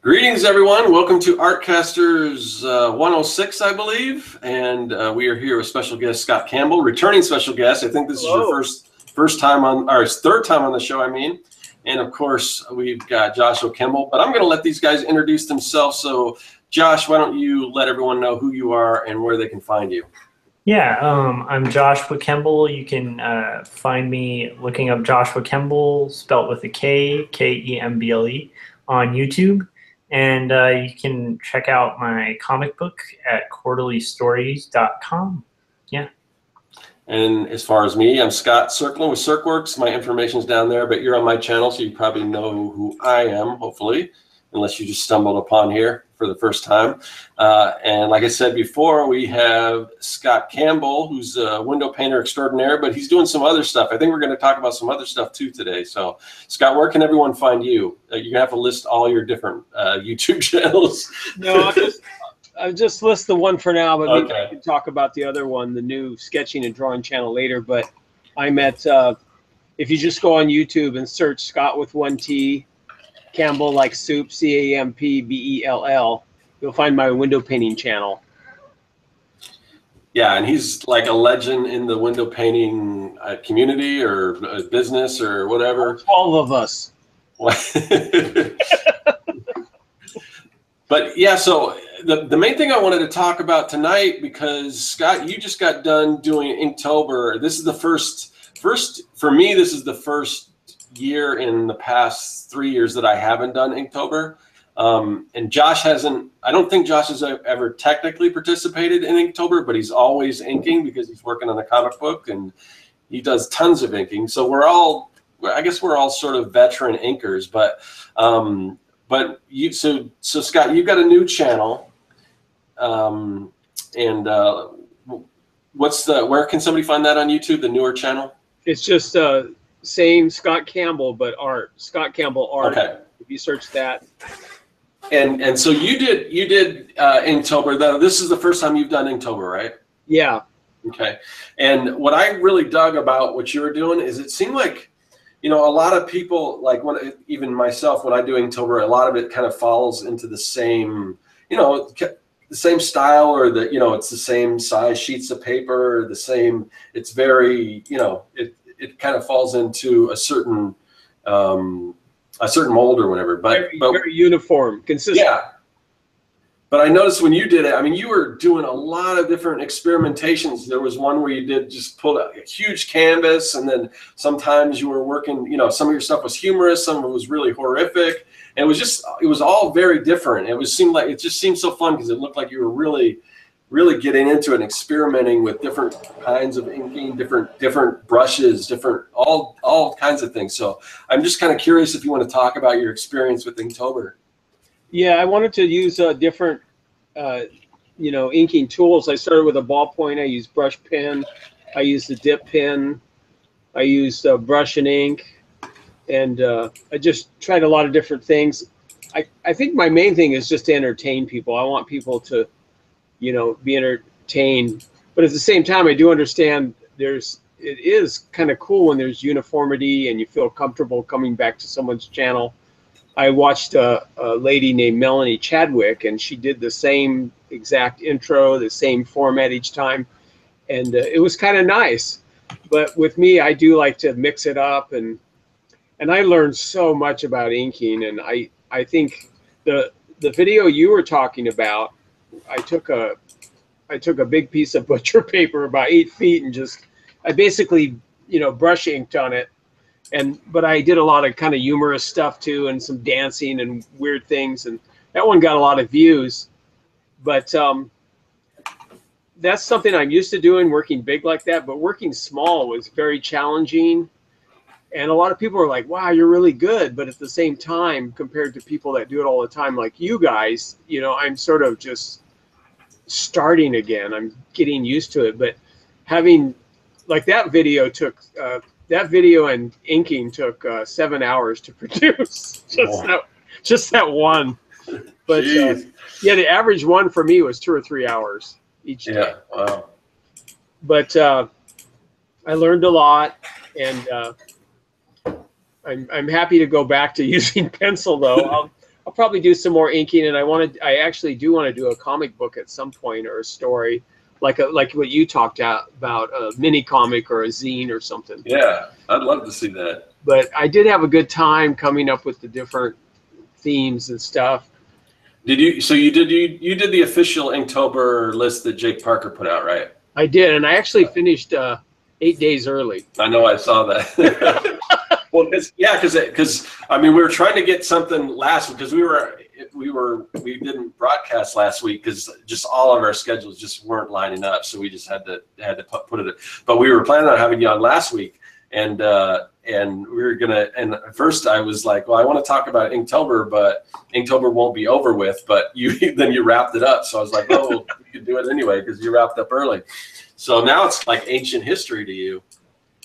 Greetings, everyone. Welcome to Artcasters 106, I believe, and we are here with special guest Scot Campbell, returning special guest. I think this is your first time on, or third time on the show, I mean. And of course, we've got Joshua Campbell. But I'm going to let these guys introduce themselves. So, Josh, why don't you let everyone know who you are and where they can find you? Yeah, I'm Joshua Campbell. You can find me looking up Joshua Campbell, spelt with a K, K-E-M-B-L-E, on YouTube. And you can check out my comic book at quarterlystories.com. Yeah. And as far as me, I'm Scott Circling with Serkworks. My information's down there, but you're on my channel, so you probably know who I am, hopefully, unless you just stumbled upon here for the first time. And like I said before, we have Scot Campbell, who's a window painter extraordinaire, but he's doing some other stuff. I think we're going to talk about some other stuff too today. So, Scott, where can everyone find you? You're going to have to list all your different YouTube channels. No, I'll just list the one for now, but okay. we can talk about the other one, the new sketching and drawing channel later. But I'm at, if you just go on YouTube and search Scott with one T, Campbell like soup, C-A-M-P-B-E-L-L, you'll find my window painting channel. Yeah, and he's like a legend in the window painting community or business or whatever. 12 of us. But yeah, so the main thing I wanted to talk about tonight, because Scott, you just got done doing Inktober. This is the first for me, this is the first year in the past 3 years that I haven't done Inktober. And Josh hasn't, I don't think Josh has ever technically participated in Inktober, but he's always inking because he's working on the comic book and he does tons of inking. So we're all, I guess we're all sort of veteran inkers, but you, so Scott, you've got a new channel, where can somebody find that on YouTube, the newer channel? It's just same Scot Campbell, but art. Scot Campbell art. Okay. If you search that. And so you did Inktober, though. This is the first time you've done Inktober, right? Yeah. Okay. And what I really dug about what you were doing is it seemed like, you know, a lot of people, like even myself, when I do Inktober, a lot of it kind of falls into the same, you know, the same style, or the, you know, it's the same size sheets of paper, the same, it's very, you know, it kind of falls into a certain mold or whatever, but very uniform, consistent. Yeah. But I noticed when you did it, I mean, you were doing a lot of different experimentations. There was one where you did just pull a huge canvas, and then sometimes you were working, you know, some of your stuff was humorous, some of it was really horrific. And it was all very different. It just seemed so fun because it looked like you were really getting into it and experimenting with different kinds of inking, different brushes, all kinds of things. So I'm just kind of curious if you want to talk about your experience with Inktober. Yeah, I wanted to use different, you know, inking tools. I started with a ballpoint. I used brush pen. I used the dip pen. I used brush and ink. And I just tried a lot of different things. I think my main thing is just to entertain people. I want people to, you know, be entertained. But at the same time, I do understand it is kind of cool when there's uniformity and you feel comfortable coming back to someone's channel. I watched a lady named Melanie Chadwick, and she did the same exact intro, the same format each time. And it was kind of nice. But with me, I do like to mix it up, and I learned so much about inking. And I think the video you were talking about, I took a big piece of butcher paper about 8 feet and I basically, you know, brush inked on it. But I did a lot of kind of humorous stuff too, and some dancing and weird things. And that one got a lot of views. But that's something I'm used to doing, working big like that. But working small was very challenging. And a lot of people are like, wow, you're really good. But at the same time, compared to people that do it all the time, like you guys, you know, I'm sort of just starting again. I'm getting used to it. But having, like, that video and inking took 7 hours to produce. Just that one. But yeah, the average one for me was 2 or 3 hours each day. Yeah, wow. But I learned a lot, and I'm happy to go back to using pencil, though. I'll I'll probably do some more inking, and I actually do want to do a comic book at some point, or a story, like what you talked about, a mini comic or a zine or something. Yeah, I'd love to see that. But I did have a good time coming up with the different themes and stuff. Did you? So you did the official Inktober list that Jake Parker put out, right? I did, and I actually finished 8 days early. I know, I saw that. Well, because I mean, we were trying to get something last week because we didn't broadcast last week because just all of our schedules just weren't lining up, so we just had to put it. But we were planning on having you on last week, and we were gonna. And at first, I was like, well, I want to talk about Inktober, but Inktober won't be over with. But then you wrapped it up, so I was like, oh, well, we could do it anyway because you wrapped up early. So now it's like ancient history to you.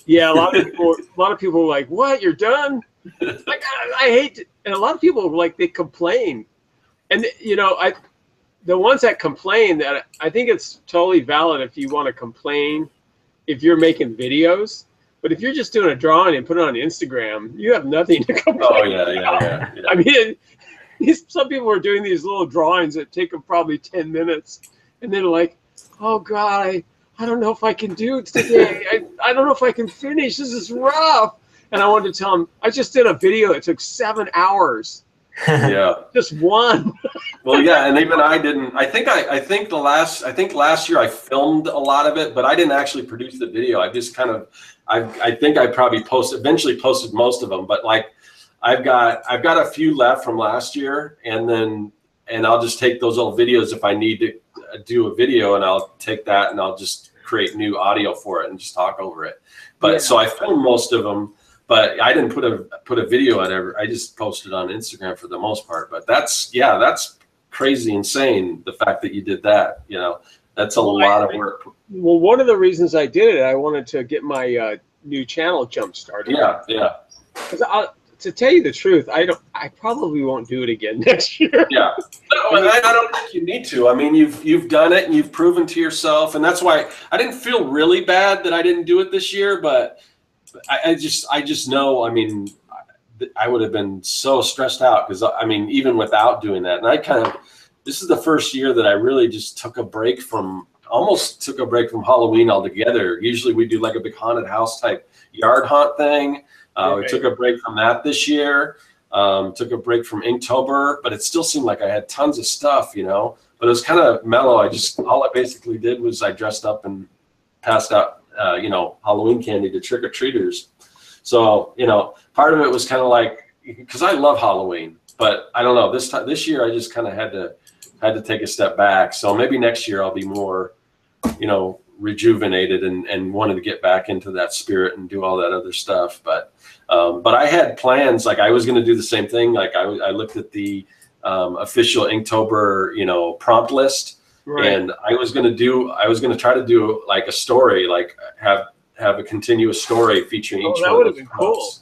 Yeah, a lot of people are like, "What? You're done?" Like, I hate it. And a lot of people like, they complain, and the ones that complain, that I think it's totally valid if you want to complain if you're making videos, but if you're just doing a drawing and put it on Instagram, you have nothing to complain. Oh yeah. I mean, some people are doing these little drawings that take them probably 10 minutes, and they're like, "Oh God, I don't know if I can do it today. I don't know if I can finish. This is rough." And I wanted to tell him, I just did a video that took 7 hours. Yeah. Just one. Well, yeah, and even I didn't. I think last year I filmed a lot of it, but I didn't actually produce the video. I just kind of, I think I probably eventually posted most of them, but like I've got a few left from last year, and I'll just take those old videos if I need to do a video, and I'll take that and I'll just create new audio for it and just talk over it. But yeah. So I filmed most of them, but I didn't put a video out ever. I just posted on Instagram for the most part. But that's crazy insane, the fact that you did that. That's a lot of work. Well, one of the reasons I did it, I wanted to get my new channel jump started. Yeah. Because to tell you the truth, I probably won't do it again next year. Yeah, I don't think you need to. I mean, you've done it and you've proven to yourself, and that's why I didn't feel really bad that I didn't do it this year. But I just know. I mean, I would have been so stressed out because I mean, even without doing that, and this is the first year that I really just took a break from Halloween altogether. Usually we do like a big haunted house type yard haunt thing. We took a break from that this year. Took a break from Inktober, but it still seemed like I had tons of stuff, But it was kind of mellow. All I basically did was I dressed up and passed out, Halloween candy to trick-or-treaters. So, part of it was kind of like, because I love Halloween, but I don't know, this year I just kind of had to take a step back. So maybe next year I'll be more, rejuvenated and wanted to get back into that spirit and do all that other stuff. But I had plans, like I was going to do the same thing. Like I looked at the official Inktober, prompt list, right. And I was going to try to do like a story, like have a continuous story featuring each one. That would have been cool.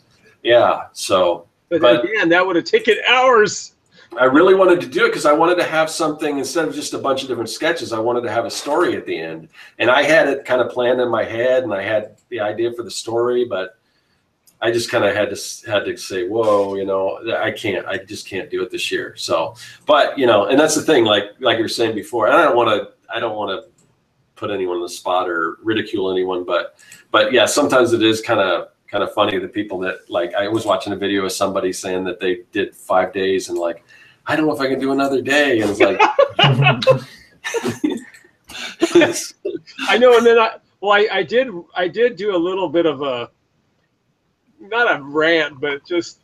Yeah. So, but again, that would have taken hours. I really wanted to do it because I wanted to have something instead of just a bunch of different sketches. I wanted to have a story at the end, and I had it kind of planned in my head, and I had the idea for the story, but I just kind of had to say, whoa, I just can't do it this year. So, but and that's the thing, like you were saying before, and I don't want to put anyone on the spot or ridicule anyone, but yeah, sometimes it is kind of funny, the people that, like, I was watching a video of somebody saying that they did 5 days and like, I don't know if I can do another day. And it's like, I know. And then I did do a little bit of not a rant, but just,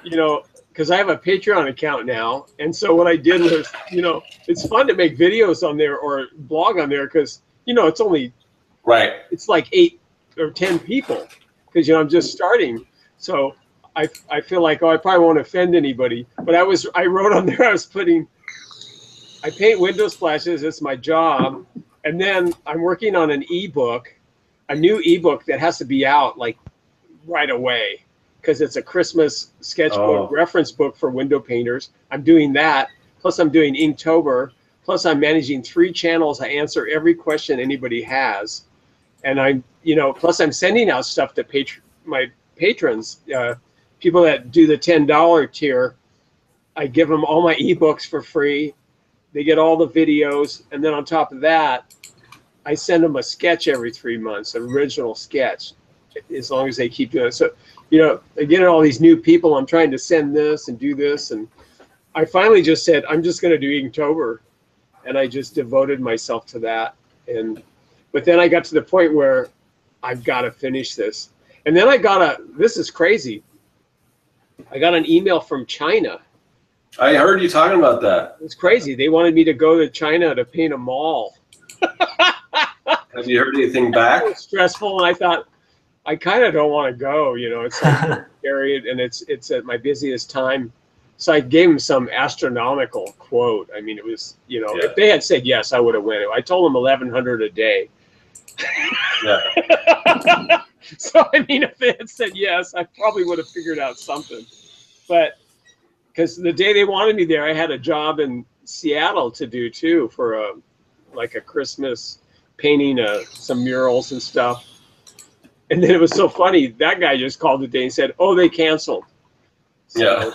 because I have a Patreon account now. And so what I did was, it's fun to make videos on there or blog on there because, it's only, right. It's like 8 or 10 people because, I'm just starting. So I feel like, I probably won't offend anybody, but I wrote on there, I paint window splashes. It's my job. And then I'm working on an ebook, a new ebook that has to be out like right away because it's a Christmas sketchbook reference book for window painters. I'm doing that. Plus I'm doing Inktober. Plus I'm managing 3 channels. I answer every question anybody has. And I'm, plus I'm sending out stuff to my patrons, people that do the $10 tier. I give them all my ebooks for free. They get all the videos, and then on top of that, I send them a sketch every 3 months, an original sketch, as long as they keep doing it. So, you know, again, all these new people, I'm trying to send this and do this, and I finally just said, I'm just going to do Inktober, and I just devoted myself to that. But then I got to the point where I've got to finish this. And then this is crazy. I got an email from China. I heard you talking about that. It's crazy. They wanted me to go to China to paint a mall. Have you heard anything back? It was stressful, and I thought, I kind of don't want to go. You know, it's like period, and it's at my busiest time. So I gave him some astronomical quote. I mean, it was, you know, if they had said yes, I would have went. I told them 1,100 a day. Yeah. So I mean, if they had said yes, I probably would have figured out something. But because the day they wanted me there, I had a job in Seattle to do too for like a Christmas painting some murals and stuff. And then it was so funny. That guy just called today and said, "Oh, they canceled." So,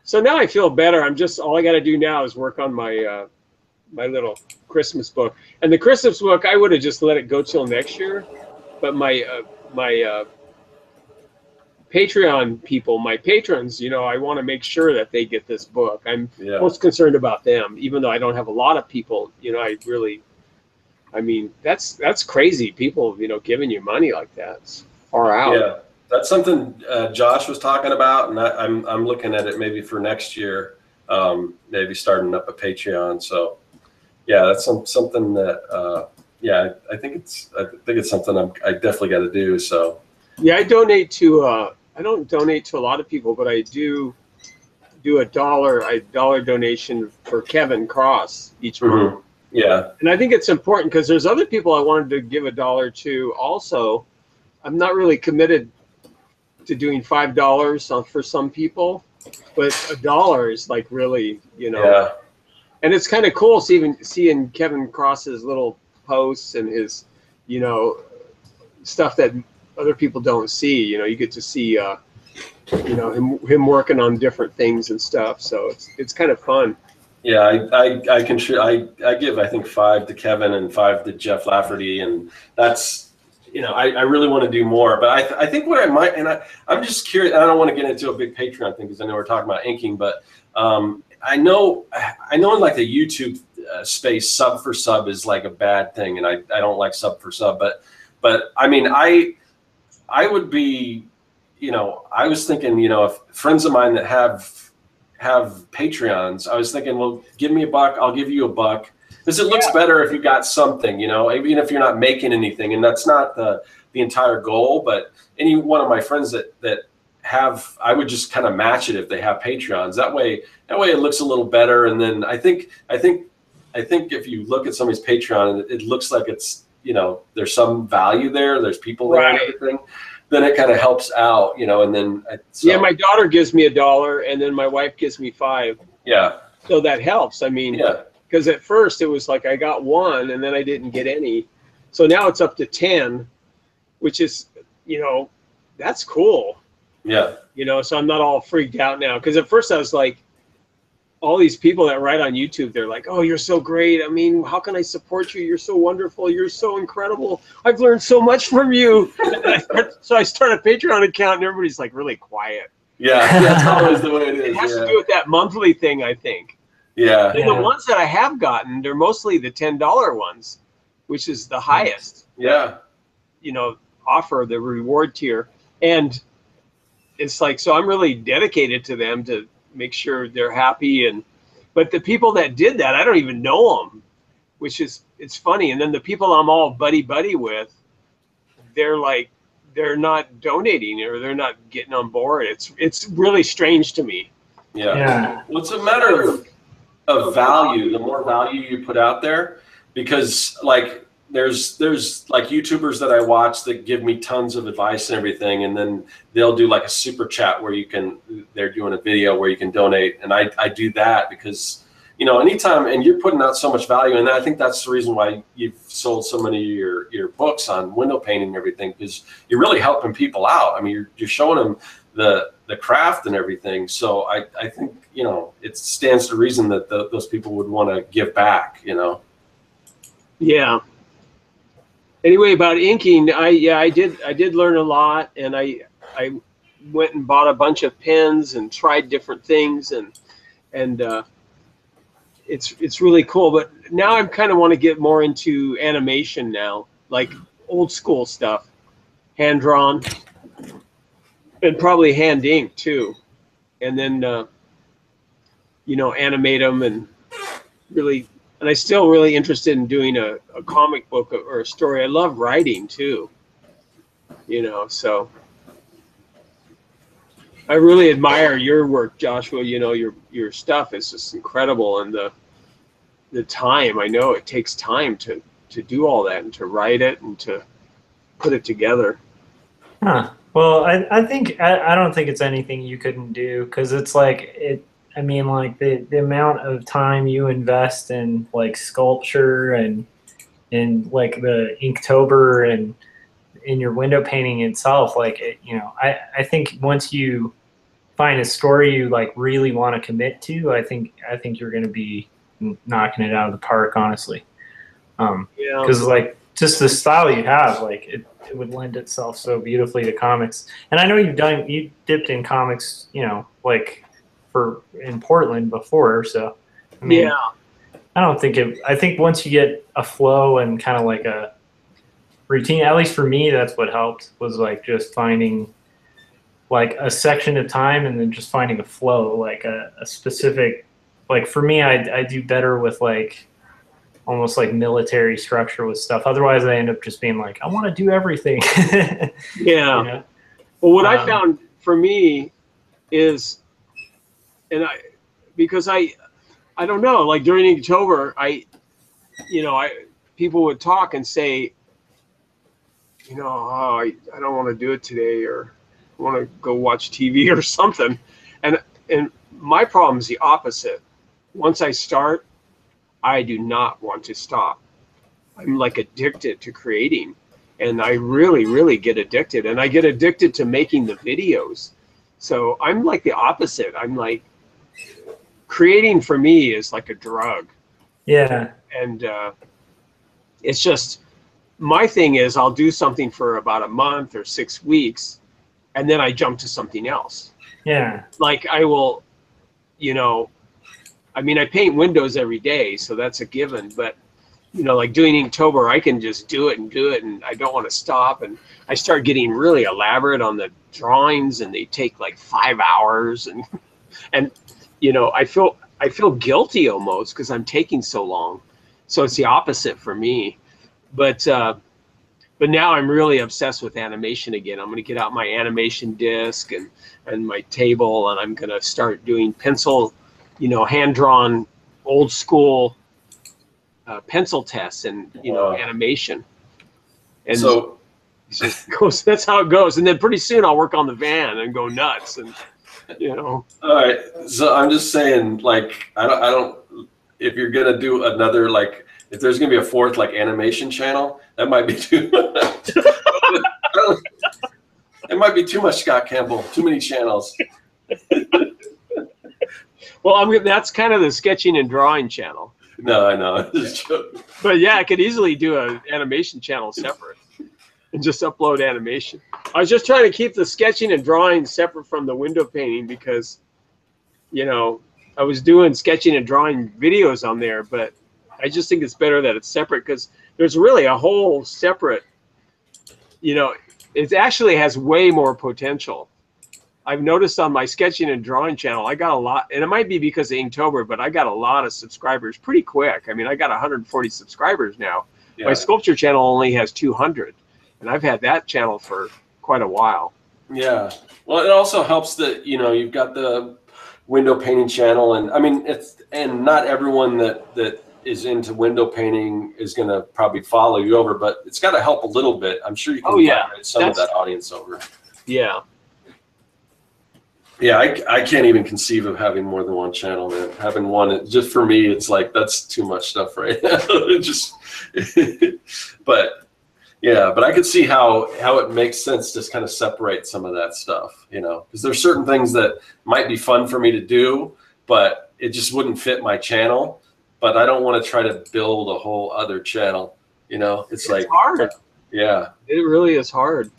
so now I feel better. All I got to do now is work on my my little Christmas book. And the Christmas book, I would have just let it go till next year. But my Patreon people, my patrons, you know, I want to make sure that they get this book. I'm most concerned about them, even though I don't have a lot of people. You know, I mean, that's crazy. People, you know, giving you money like that. It's far out. Yeah, that's something Josh was talking about, and I'm looking at it maybe for next year, maybe starting up a Patreon. So, yeah, that's something that I think it's something I definitely got to do. So, yeah, I donate to I don't donate to a lot of people, but I do a dollar donation for Kevin Cross each month. Yeah. And I think it's important because there's other people I wanted to give a dollar to also. I'm not really committed to doing $5 for some people, but $1 is like really, you know. Yeah. And it's kind of cool seeing Kevin Cross's little posts and his, you know, stuff that other people don't see. You know, you get to see, you know, him working on different things and stuff. So it's kind of fun. Yeah, I give, I think, 5 to Kevin and 5 to Jeff Lafferty, and that's, you know, I really want to do more, but I think what I might, and I'm just curious, I don't want to get into a big Patreon thing because I know we're talking about inking, but I know in like the YouTube space, sub for sub is like a bad thing, and I don't like sub for sub, but I mean, I would be, you know, I was thinking, you know, if friends of mine that have Patreons, I was thinking, well, give me $1, I'll give you $1, because it looks better if you got something, you know, even if you're not making anything, and that's not the entire goal. But any one of my friends that have, I would just kind of match it if they have Patreons. That way it looks a little better. And then I think if you look at somebody's Patreon, it looks like it's, you know, there's some value there, there's people there and everything, then it kind of helps out, you know. And then yeah, my daughter gives me $1, and then my wife gives me 5. Yeah. So that helps. I mean, because at first it was like I got 1 and then I didn't get any. So now it's up to 10, which is, you know, that's cool. Yeah. You know, so I'm not all freaked out now. Because at first I was like, all these people that write on YouTube, they're like, "Oh, you're so great. I mean, how can I support you? You're so wonderful. You're so incredible. I've learned so much from you." So I start a Patreon account, and everybody's like really quiet. Yeah, that's always the way it is. It has to do with that monthly thing, I think. Yeah. And the ones that I have gotten, they're mostly the $10 ones, which is the highest. Yeah. You know, offer the reward tier, and it's like, so I'm really dedicated to them to make sure they're happy. But the people that did that, I don't even know them, which is, it's funny. And then the people I'm all buddy with, they're like, they're not donating or they're not getting on board. It's really strange to me. Yeah. Well, it's a matter of value. The more value you put out there, because like there's like YouTubers that I watch that give me tons of advice and everything, and then they'll do like a super chat where they're doing a video where you can donate, and I do that because, you know, anytime, and you're putting out so much value, and I think that's the reason why you've sold so many of your books on window painting and everything, because you're really helping people out. I mean, you're showing them the craft and everything. So I think, you know, it stands to reason that those people would want to give back, you know. Yeah. Anyway, about inking, I did learn a lot, and I went and bought a bunch of pens and tried different things, and it's really cool. But now I kind of want to get more into animation now, like old school stuff, hand drawn, and probably hand ink too, and then you know, animate them and really. And I'm still really interested in doing a comic book or a story. I love writing too, you know, so I really admire your work, Joshua. You know, your stuff is just incredible, and the time, I know it takes time to do all that and to write it and to put it together. Huh. Well, I think I don't think it's anything you couldn't do, because it's like I mean, like the amount of time you invest in like sculpture and in like the Inktober and in your window painting itself, like you know, I think once you find a story you like really want to commit to, I think you're going to be knocking it out of the park, honestly. Yeah. Because like just the style you have, like it would lend itself so beautifully to comics. And I know you dipped in comics, you know, like in Portland before, so I mean, yeah. I think once you get a flow and kind of like a routine, at least for me, that's what helped, was like just finding like a section at a time and then just finding a flow, like a specific, like for me, I do better with like almost like military structure with stuff. Otherwise I end up just being like, I want to do everything. Yeah. You know? Well, what I found for me is, and because I don't know, like during Inktober, people would talk and say, you know, oh, I don't want to do it today, or I want to go watch TV or something. And my problem is the opposite. Once I start, I do not want to stop. I'm like addicted to creating, and I really, really get addicted, and I get addicted to making the videos. So I'm like the opposite. I'm like, creating for me is like a drug. Yeah. And it's just, my thing is I'll do something for about a month or 6 weeks, and then I jump to something else. Yeah. Like I will, you know, I mean, I paint windows every day, so that's a given, but you know, like doing Inktober, I can just do it, and I don't want to stop. And I start getting really elaborate on the drawings, and they take like 5 hours, and you know, I feel guilty almost because I'm taking so long. So it's the opposite for me. But now I'm really obsessed with animation again. I'm going to get out my animation disc and my table, and I'm going to start doing pencil, you know, hand-drawn, old school pencil tests and, you know, animation. And so that's how it goes. And then pretty soon I'll work on the van and go nuts, and you know. All right. So I'm just saying, like, I don't, if you're going to do another, like, if there's going to be a fourth, like, animation channel, that might be too much. It might be too much, Scot Campbell. Too many channels. Well, that's kind of the sketching and drawing channel. No, I know. But yeah, I could easily do an animation channel separate and just upload animation. I was just trying to keep the sketching and drawing separate from the window painting because, you know, I was doing sketching and drawing videos on there, but I just think it's better that it's separate because there's really a whole separate, you know, it actually has way more potential. I've noticed on my sketching and drawing channel, I got a lot, and it might be because of Inktober, but I got a lot of subscribers pretty quick. I mean, I got 140 subscribers now. Yeah. My sculpture channel only has 200, and I've had that channel for quite a while. Yeah. Well, it also helps that, you know, you've got the window painting channel, and I mean, and not everyone that is into window painting is going to probably follow you over, but it's got to help a little bit. I'm sure you can migrate some of that audience over. Yeah. Yeah, I can't even conceive of having more than one channel, man. Having one, just for me, it's like, that's too much stuff right now. But, Yeah, but I could see how it makes sense to kind of separate some of that stuff, you know, because there's certain things that might be fun for me to do, but it just wouldn't fit my channel. But I don't want to try to build a whole other channel, you know. It's like hard. Yeah, it really is hard.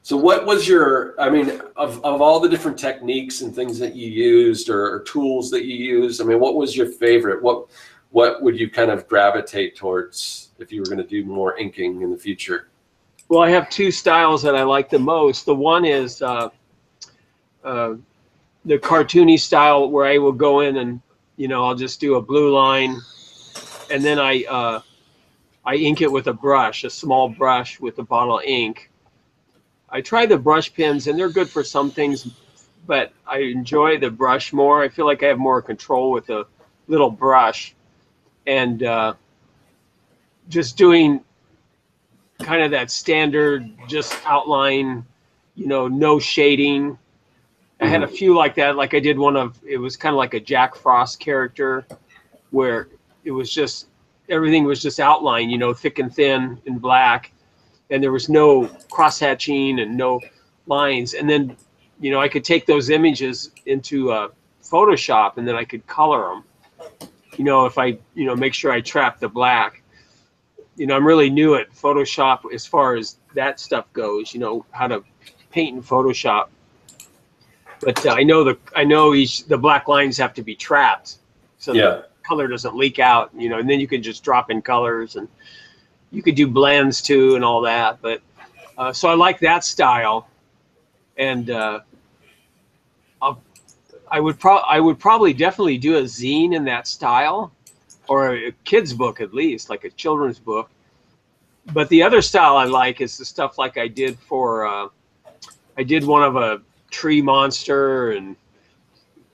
So what was your, I mean, of all the different techniques and things that you used or tools that you used, I mean, what was your favorite? What would you kind of gravitate towards if you were going to do more inking in the future? Well, I have two styles that I like the most. The one is the cartoony style where I will go in and, you know, I'll just do a blue line, and then I ink it with a brush, a small brush with a bottle of ink. I try the brush pens, and they're good for some things, but I enjoy the brush more. I feel like I have more control with a little brush, and just doing kind of that standard, just outline, you know, no shading. I had a few like that. Like I did one of, it was kind of like a Jack Frost character where it was just, everything was just outline, you know, thick and thin in black. And there was no cross-hatching and no lines. And then, you know, I could take those images into Photoshop, and then I could color them. You know, if I, you know, make sure I trap the black. You know, I'm really new at Photoshop as far as that stuff goes, you know, how to paint in Photoshop. But I know the black lines have to be trapped so the color doesn't leak out, you know, and then you can just drop in colors, and you could do blends too and all that. But so I like that style, and I would probably definitely do a zine in that style, or a kid's book at least, like a children's book. But the other style I like is the stuff like I did for I did one of a tree monster, and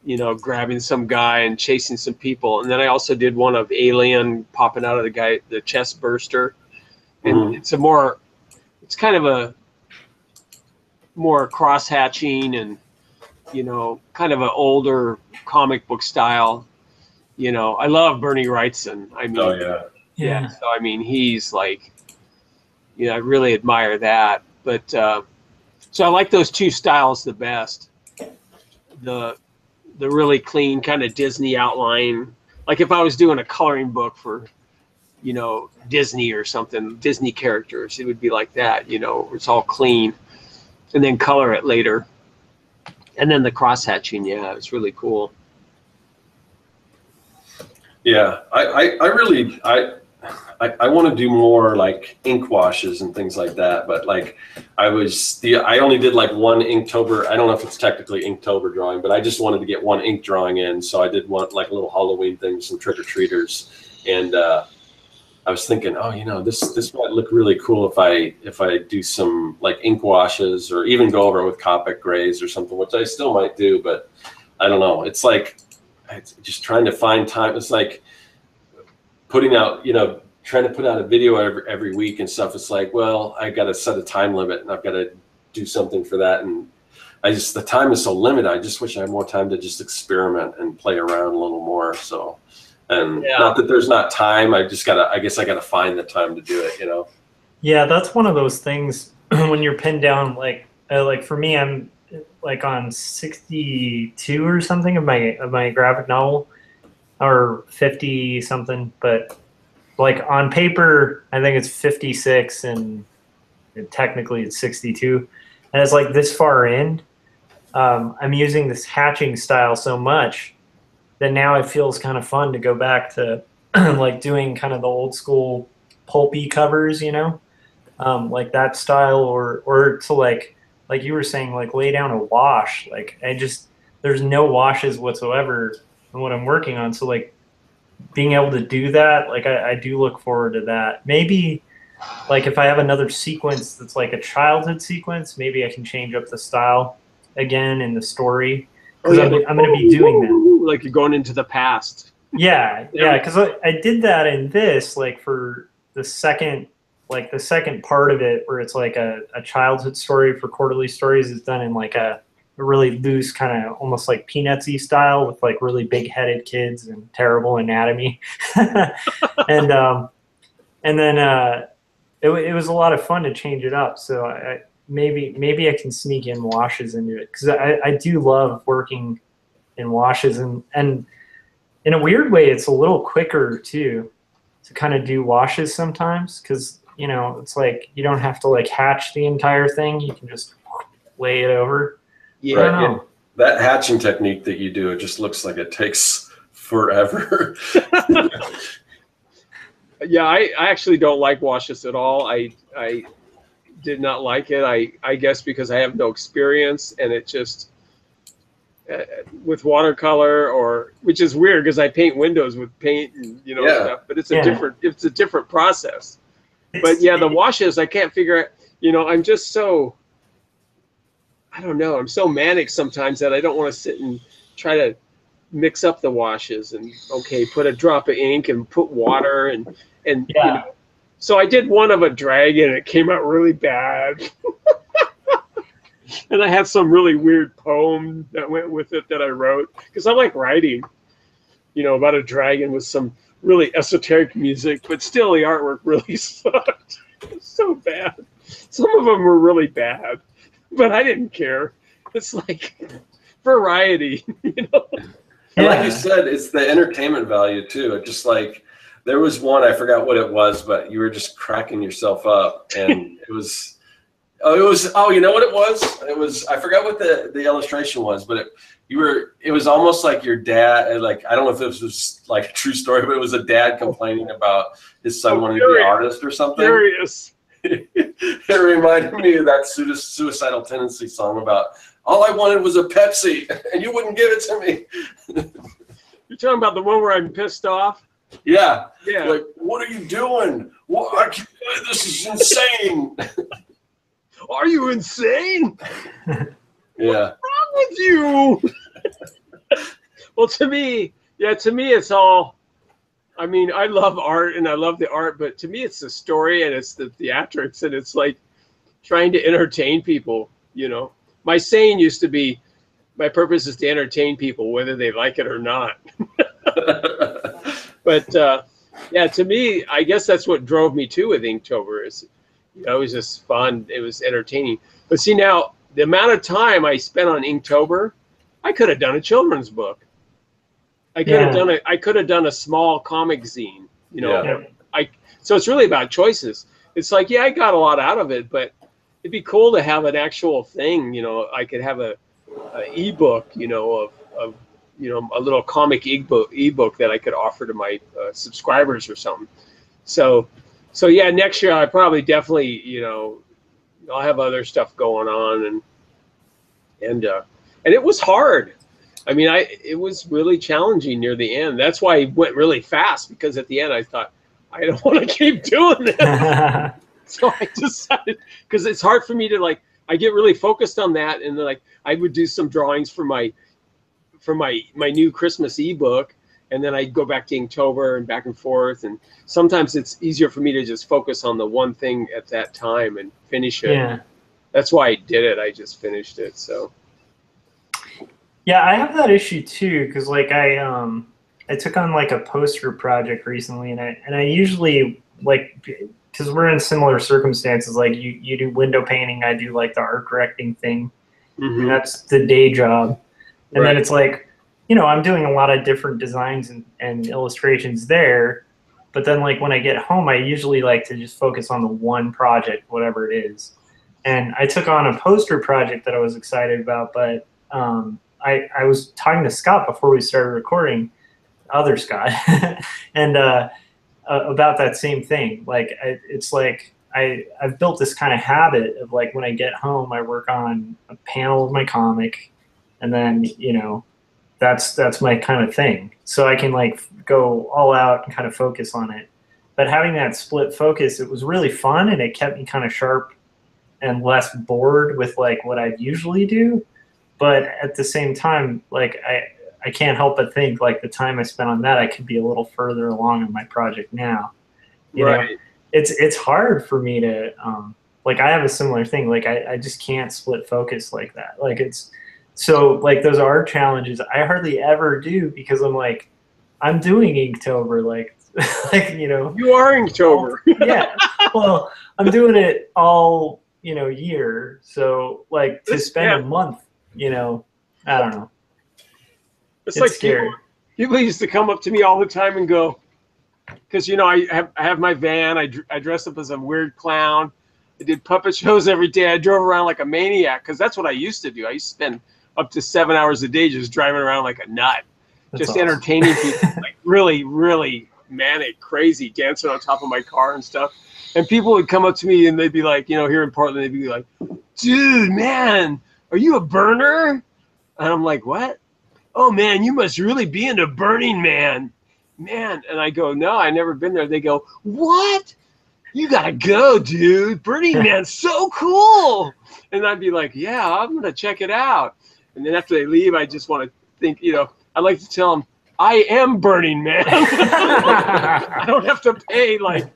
you know, grabbing some guy and chasing some people, and then I also did one of alien popping out of the chest burster. And it's kind of a more cross-hatching and, you know, kind of an older comic book style. You know, I love Bernie Wrightson. I mean, yeah. So I mean, he's like, you know, I really admire that. But so I like those two styles the best. The really clean kind of Disney outline. Like if I was doing a coloring book for, you know, Disney or something, Disney characters, it would be like that, you know, it's all clean, and then color it later. And then the cross-hatching, yeah, it's really cool. Yeah, I really want to do more like ink washes and things like that, but like I only did like one Inktober. I don't know if it's technically Inktober drawing, but I just wanted to get one ink drawing in, so I did one like a little Halloween thing, some trick-or-treaters, and I was thinking, oh, you know, this might look really cool if I do some like ink washes, or even go over it with Copic grays or something, which I still might do, but I don't know. It's like just trying to find time. It's like putting out, you know, trying to put out a video every week and stuff. It's like, well, I got to set a time limit, and I've got to do something for that, and the time is so limited. I just wish I had more time to just experiment and play around a little more. So. And not that there's not time, I guess I gotta find the time to do it, you know? Yeah, that's one of those things when you're pinned down, like for me, I'm like on 62 or something of my graphic novel, or 50 something, but like on paper, I think it's 56, and technically it's 62. And it's like this far in, I'm using this hatching style so much that now it feels kind of fun to go back to like doing kind of the old school pulpy covers, you know, like that style, or to like you were saying, like lay down a wash. Like there's no washes whatsoever in what I'm working on. So like being able to do that, like I do look forward to that. Maybe like if I have another sequence that's like a childhood sequence, maybe I can change up the style again in the story. Because I'm going to be doing that. Like you're going into the past. Yeah, because I did that in this, like for the second part of it, where it's like a childhood story for quarterly stories is done in like a really loose kind of almost like Peanutsy style with like really big-headed kids and terrible anatomy. And And then it was a lot of fun to change it up. So maybe I can sneak in washes into it, because I do love working in washes, and in a weird way, it's a little quicker too to kind of do washes sometimes, because it's like you don't have to like hatch the entire thing. You can just lay it over. Yeah. I don't know. That hatching technique that you do, it just looks like it takes forever. Yeah, I actually don't like washes at all. I did not like it. I guess because I have no experience, and it just with watercolor, or which is weird because I paint windows with paint and stuff. But it's a different process. But yeah, the washes, I can't figure out. I'm just so, I don't know. I'm so manic sometimes that I don't want to sit and try to mix up the washes and put a drop of ink and put water and so I did one of a dragon. It came out really bad. And I had some really weird poem that went with it that I wrote, because I like writing, about a dragon with some really esoteric music, but still the artwork really sucked. It was so bad. Some of them were really bad, but I didn't care. It's like variety, And like you said, it's the entertainment value too. It just like, there was one, I forgot what it was, but you were just cracking yourself up, and it was you know what it was? I forgot what the illustration was, but it was almost like your dad, like, I don't know if this was like a true story, but it was a dad complaining about his son wanting to be an artist or something. Furious. It reminded me of that Suicidal Tendency song about, all I wanted was a Pepsi and you wouldn't give it to me. You're talking about the one where I'm pissed off? Yeah. Yeah. Like, what are you doing? This is insane. Are you insane? Yeah. What's wrong with you? Well, to me, it's all, I mean, I love art and I love the art, but to me, it's the story and it's the theatrics, and it's like trying to entertain people, My saying used to be, my purpose is to entertain people, whether they like it or not. But to me, I guess that's what drove me to with Inktober. It was just fun. It was entertaining. But see, now the amount of time I spent on Inktober, I could have done a children's book. I could have done a small comic zine. So it's really about choices. It's like, I got a lot out of it, but it'd be cool to have an actual thing. I could have a ebook, of a little comic ebook that I could offer to my subscribers or something. So next year I probably definitely, I'll have other stuff going on, and it was hard. I mean, it was really challenging near the end. That's why it went really fast, because at the end I thought, I don't want to keep doing this. So I decided, because it's hard for me to I get really focused on that, and then I would do some drawings for my new Christmas ebook, and then I'd go back to Inktober and back and forth, and sometimes it's easier for me to just focus on the one thing at that time and finish it. Yeah. That's why I did it. I just finished it. So. Yeah, I have that issue too, because I took on a poster project recently, and I usually because we're in similar circumstances. You do window painting, I do the art directing thing, and that's the day job. And then it's I'm doing a lot of different designs and illustrations there. But then when I get home, I usually like to just focus on the one project, whatever it is. And I took on a poster project that I was excited about, but I was talking to Scott before we started recording, other Scott, and about that same thing. I've built this kind of habit of when I get home, I work on a panel of my comic, and then that's my kind of thing. So I can go all out and kind of focus on it. But having that split focus, it was really fun, and it kept me kind of sharp and less bored with what I usually do. But at the same time, I can't help but think the time I spent on that, I could be a little further along in my project now. You know? It's hard for me to I have a similar thing. I just can't split focus like that. It's so those art challenges I hardly ever do, because I'm doing Inktober. like, you know. You are Inktober. Yeah. Well, I'm doing it all, you know, year. So like to spend a month, you know, I don't know. It's like scary. People used to come up to me all the time and go, because, you know, I have my van. I dressed up as a weird clown. I did puppet shows every day. I drove around like a maniac because that's what I used to do. I used to spend up to 7 hours a day just driving around like a nut, just awesome. Entertaining people, like really, really manic, crazy, dancing on top of my car and stuff. And people would come up to me and they'd be like, you know, here in Portland, they'd be like, dude, man, are you a burner? And I'm like, what? Oh, man, you must really be into Burning Man. Man. And I go, no, I never been there. They go, what? You got to go, dude. Burning Man's so cool. And I'd be like, yeah, I'm going to check it out. And then after they leave, I just want to think, you know, I like to tell them, I am Burning Man. I don't have to pay like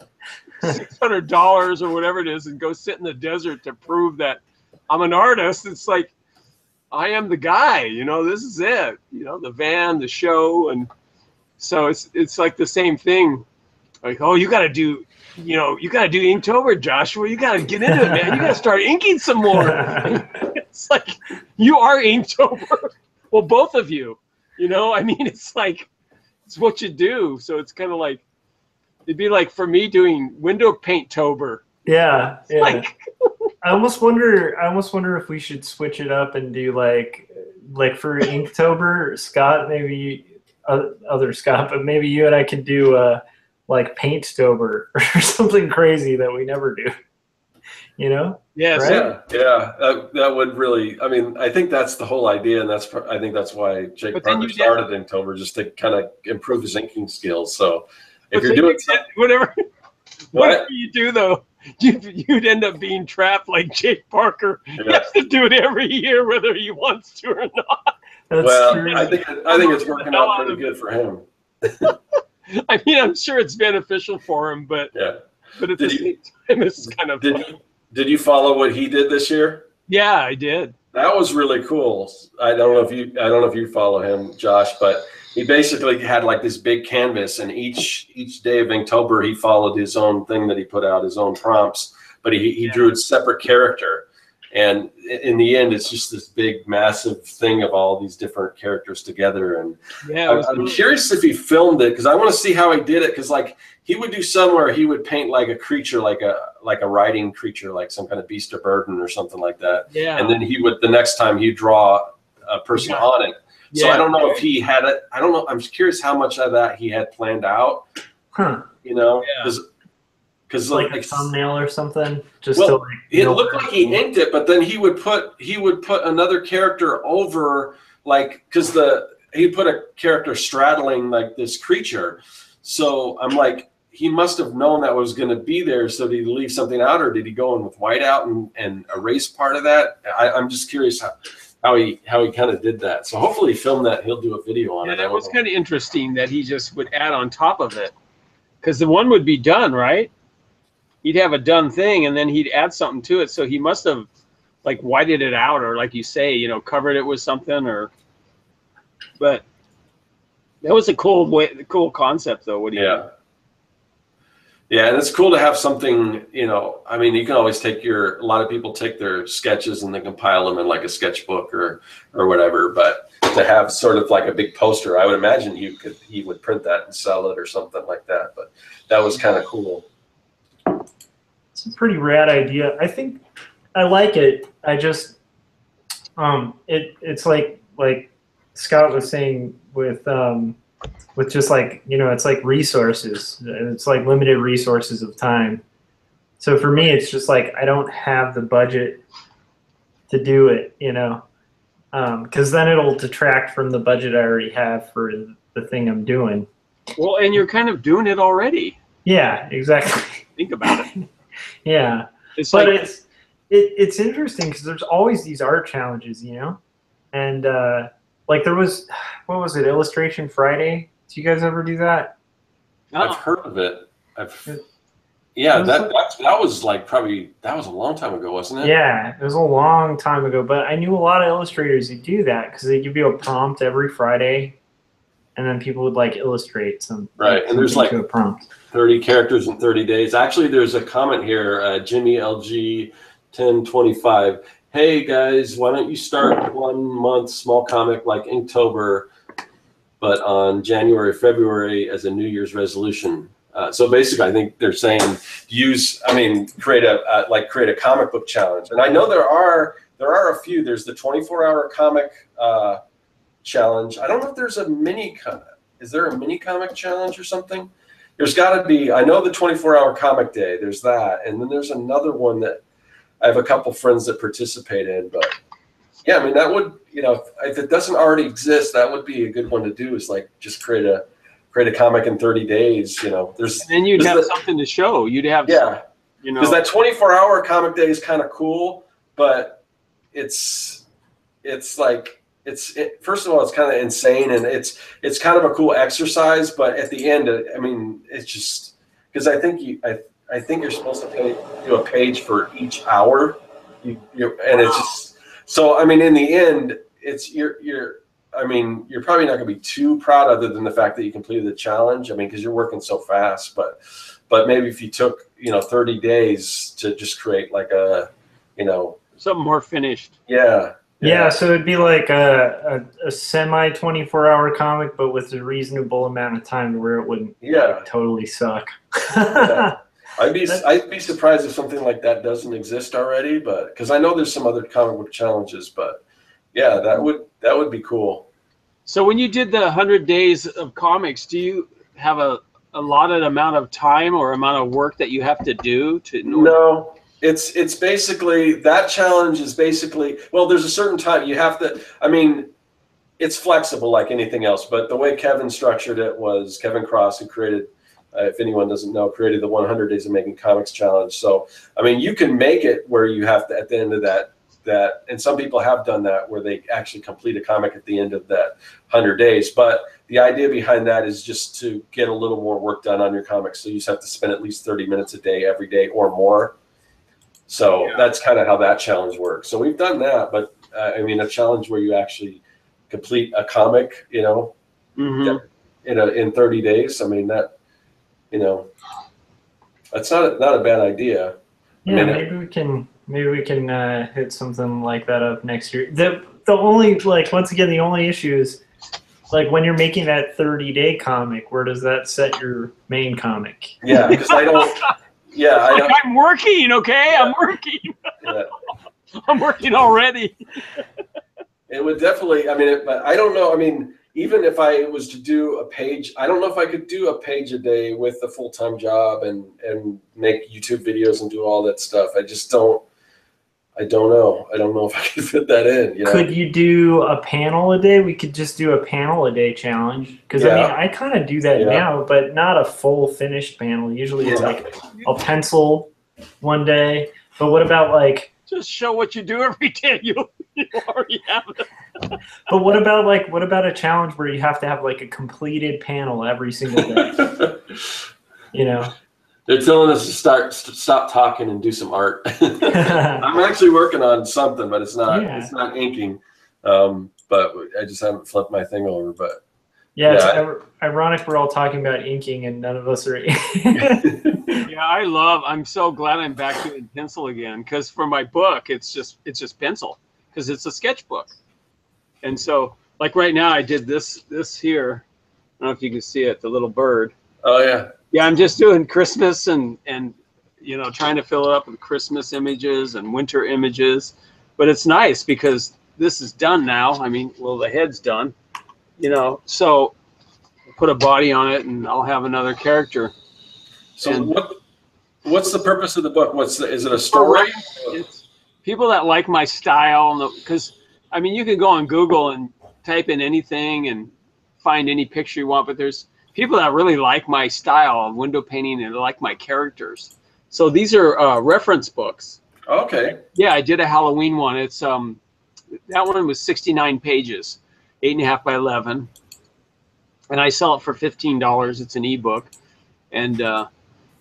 $600 or whatever it is and go sit in the desert to prove that I'm an artist. It's like, I am the guy, you know, this is it, you know, the van, the show. And so it's like the same thing. Like, oh, you got to do, you know, you got to do Inktober, Joshua. You got to get into it, man. You got to start inking some more. It's like, you are Inktober. Well, both of you, you know, I mean, it's like, it's what you do. So it's kind of like, it'd be like for me doing window paint-tober. Yeah, yeah. Like, I almost wonder if we should switch it up and do like for Inktober, Scott, maybe other Scott, but maybe you and I can do like Painttober or something crazy that we never do. You know? Yes. Right? Yeah. That would really. I mean, I think that's the whole idea, and I think that's why Jake Parker started Inktober, just to kind of improve his inking skills. So if you're doing whatever you do, though, you'd end up being trapped like Jake Parker. Yeah. He has to do it every year, whether he wants to or not. That's true. I think it's working out pretty good for him. I mean, I'm sure it's beneficial for him, but at the same time, it's kind of fun. Did you follow what he did this year? Yeah, I did. That was really cool. I don't know if you follow him, Josh, but he basically had like this big canvas, and each day of Inktober he followed his own thing that he put out, his own prompts, but he drew a separate character. And in the end, it's just this big, massive thing of all these different characters together. And I'm curious if he filmed it, because I want to see how he did it. Because like he would do some where he would paint like a creature, like a riding creature, like some kind of beast of burden or something like that. Yeah. And then the next time he'd draw a person on it. So I don't know if he had it. I don't know. I'm just curious how much of that he had planned out. Huh. You know, because like a thumbnail or something. Just it looked like he inked it, but then he would put another character over, like, because he'd put a character straddling like this creature. So I'm like, he must have known that was going to be there. So did he leave something out, or did he go in with white out and erase part of that? I'm just curious how he kind of did that. So hopefully he filmed that. He'll do a video on it. That was kind of interesting that he just would add on top of it, because the one would be done, right? He'd have a done thing, and then he'd add something to it. So he must have like whited it out, or like you say, you know, covered it with something, but that was a cool concept though. Yeah, and it's cool to have something, you know, I mean, you can always a lot of people take their sketches and they compile them in like a sketchbook or whatever, but to have sort of like a big poster, I would imagine he would print that and sell it or something like that, but that was kind of cool. It's a pretty rad idea. I think I like it. I just it's like Scott was saying with just like, you know, it's like resources. It's like limited resources of time. So for me, it's just like I don't have the budget to do it, you know, because then it'll detract from the budget I already have for the thing I'm doing. Well, and you're kind of doing it already. Yeah, exactly. Think about it. Yeah, it's interesting because there's always these art challenges, you know, and like there was, what was it, Illustration Friday? Do you guys ever do that? I've heard of it. That was like that was a long time ago, wasn't it? Yeah, it was a long time ago, but I knew a lot of illustrators who do that because they give you a prompt every Friday, and then people would like illustrate some and there's like to a prompt. 30 characters in 30 days. Actually, there's a comment here, Jimmy LG 1025. Hey guys, why don't you start 1 month small comic like Inktober, but on January, February as a New Year's resolution. So basically, I think they're saying create a comic book challenge. And I know there are a few. There's the 24-hour comic challenge. I don't know if there's a is there a mini comic challenge or something? There's got to be. I know the 24-hour comic day. There's that, and then there's another one that I have a couple friends that participate in. But yeah, I mean that would, if it doesn't already exist, that would be a good one to do. Is like just create a comic in 30 days. There's. And then you'd have something to show. You'd have because that 24-hour comic day is kind of cool, but it's like. First of all, it's kind of insane, and it's kind of a cool exercise. But at the end, I mean, it's just because I think you're supposed to do a page for each hour, and it's just so. I mean, in the end, you're probably not going to be too proud, other than the fact that you completed the challenge. I mean, because you're working so fast. But maybe if you took 30 days to just create like a something more finished. Yeah, so it'd be like a semi 24-hour comic, but with a reasonable amount of time where it wouldn't totally suck. I'd be surprised if something like that doesn't exist already, but because I know there's some other comic book challenges, but yeah, that would be cool. So when you did the 100 days of comics, do you have a allotted amount of time or amount of work that you have to do to? No. It's basically, that challenge is basically, well, there's a certain time you have to, I mean, it's flexible like anything else, but the way Kevin structured it was Kevin Cross, who created, if anyone doesn't know, created the 100 Days of Making Comics Challenge. So, I mean, you can make it where you have to, at the end of that, and some people have done that, where they actually complete a comic at the end of that 100 days. But the idea behind that is just to get a little more work done on your comics. So you just have to spend at least 30 minutes a day, every day or more. So that's kind of how that challenge works. So we've done that, but I mean, a challenge where you actually complete a comic, in 30 days. I mean, that, that's not a bad idea. Yeah, maybe we can hit something like that up next year. The only, like, once again, the only issue is, like, when you're making that 30-day comic, where does that set your main comic? Yeah, because I don't. Yeah, I'm working. Okay, yeah. I'm working. Yeah. I'm working already. It would definitely. I mean, but I don't know. I mean, even if I was to do a page, I don't know if I could do a page a day with a full-time job and make YouTube videos and do all that stuff. I just don't. I don't know. I don't know if I could fit that in. Could you do a panel a day? We could just do a panel a day challenge. Because I mean, I kind of do that now, but not a full finished panel. Usually it's like I'll pencil one day. But what about like just show what you do every day? You already have it. But what about a challenge where you have to have like a completed panel every single day? They're telling us to stop talking and do some art. I'm actually working on something, but it's not inking. But I just haven't flipped my thing over. But it's ironic we're all talking about inking and none of us are. I'm so glad I'm back doing pencil again, because for my book it's just pencil, because it's a sketchbook. And so, like right now, I did this here. I don't know if you can see it, the little bird. Oh yeah. Yeah, I'm just doing Christmas and trying to fill it up with Christmas images and winter images. But it's nice because this is done now. I mean, well, the head's done, so put a body on it and I'll have another character. So what's the purpose of the book? Is it a story? It's people that like my style, because I mean, you can go on Google and type in anything and find any picture you want, but there's people that really like my style of window painting and like my characters. So these are reference books. Okay. Yeah, I did a Halloween one. It's that one was 69 pages, 8.5 by 11, and I sell it for $15. It's an ebook, and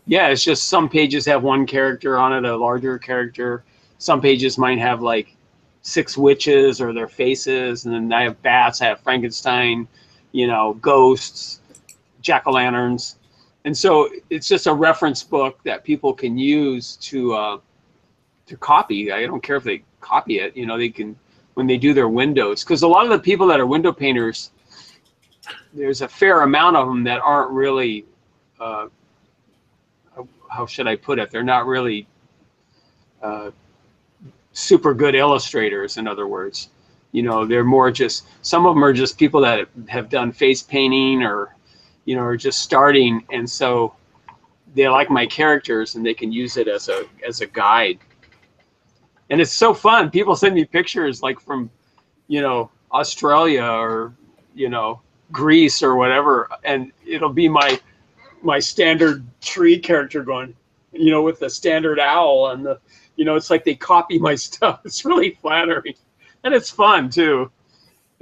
it's just some pages have one character on it, a larger character. Some pages might have like 6 witches or their faces, and then I have bats. I have Frankenstein. you know, ghosts, jack-o'-lanterns. And so it's just a reference book that people can use to copy. I don't care if they copy it, you know, they can, when they do their windows, because a lot of the people that are window painters, there's a fair amount of them that aren't really, how should I put it? They're not really super good illustrators, in other words. You know, they're more just, some of them are just people that have done face painting or, you know, are just starting. And so they like my characters and they can use it as a guide. And it's so fun. People send me pictures like from, you know, Australia or, you know, Greece or whatever. And it'll be my standard tree character going, you know, with the standard owl and the, you know, it's like they copy my stuff. It's really flattering and it's fun too.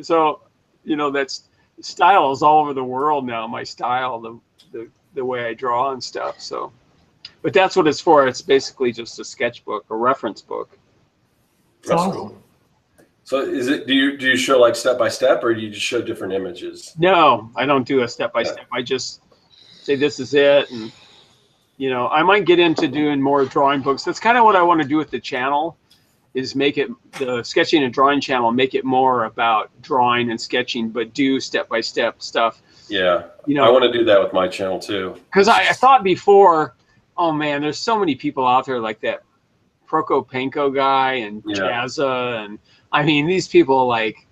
So, you know, that's style is all over the world now. My style, the way I draw and stuff. So, but that's what it's for. It's basically just a sketchbook, a reference book. That's cool. So is it, do you show like step by step or do you just show different images? No, I don't do a step by step. I just say this is it. And, you know, I might get into doing more drawing books. That's kind of what I want to do with the channel, is make it, the sketching and drawing channel, make it more about drawing and sketching, but do step by step stuff. Yeah, you know, I want to do that with my channel too. Because I thought before, oh man, there's so many people out there like that Prokopenko guy and Jazza, and I mean, these people, like,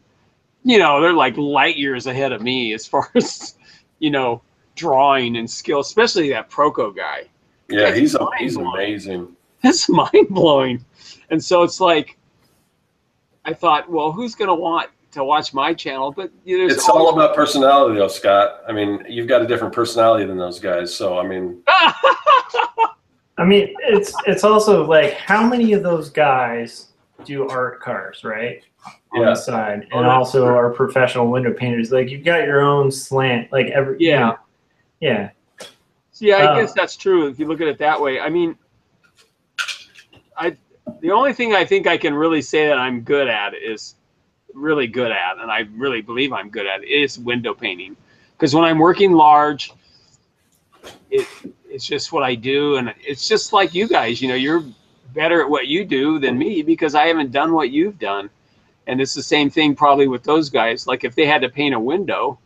you know, they're like light years ahead of me as far as, you know, drawing and skill, especially that Proko guy. Yeah, he's amazing. It's mind blowing. And so it's like, I thought, well, who's going to want to watch my channel? But you know, it's all about personality, though, Scott. I mean, you've got a different personality than those guys. So, I mean, I mean, it's also like, how many of those guys do art cars, right? On the side, and also are professional window painters. Like, you've got your own slant, like every you know, yeah. So, yeah, I guess that's true if you look at it that way. I mean, the only thing I think I can really say that I'm good at is really good at, and I really believe I'm good at, is window painting. Because when I'm working large, it's just what I do, and it's just like you guys. You know, you're better at what you do than me because I haven't done what you've done. And it's the same thing probably with those guys. Like if they had to paint a window,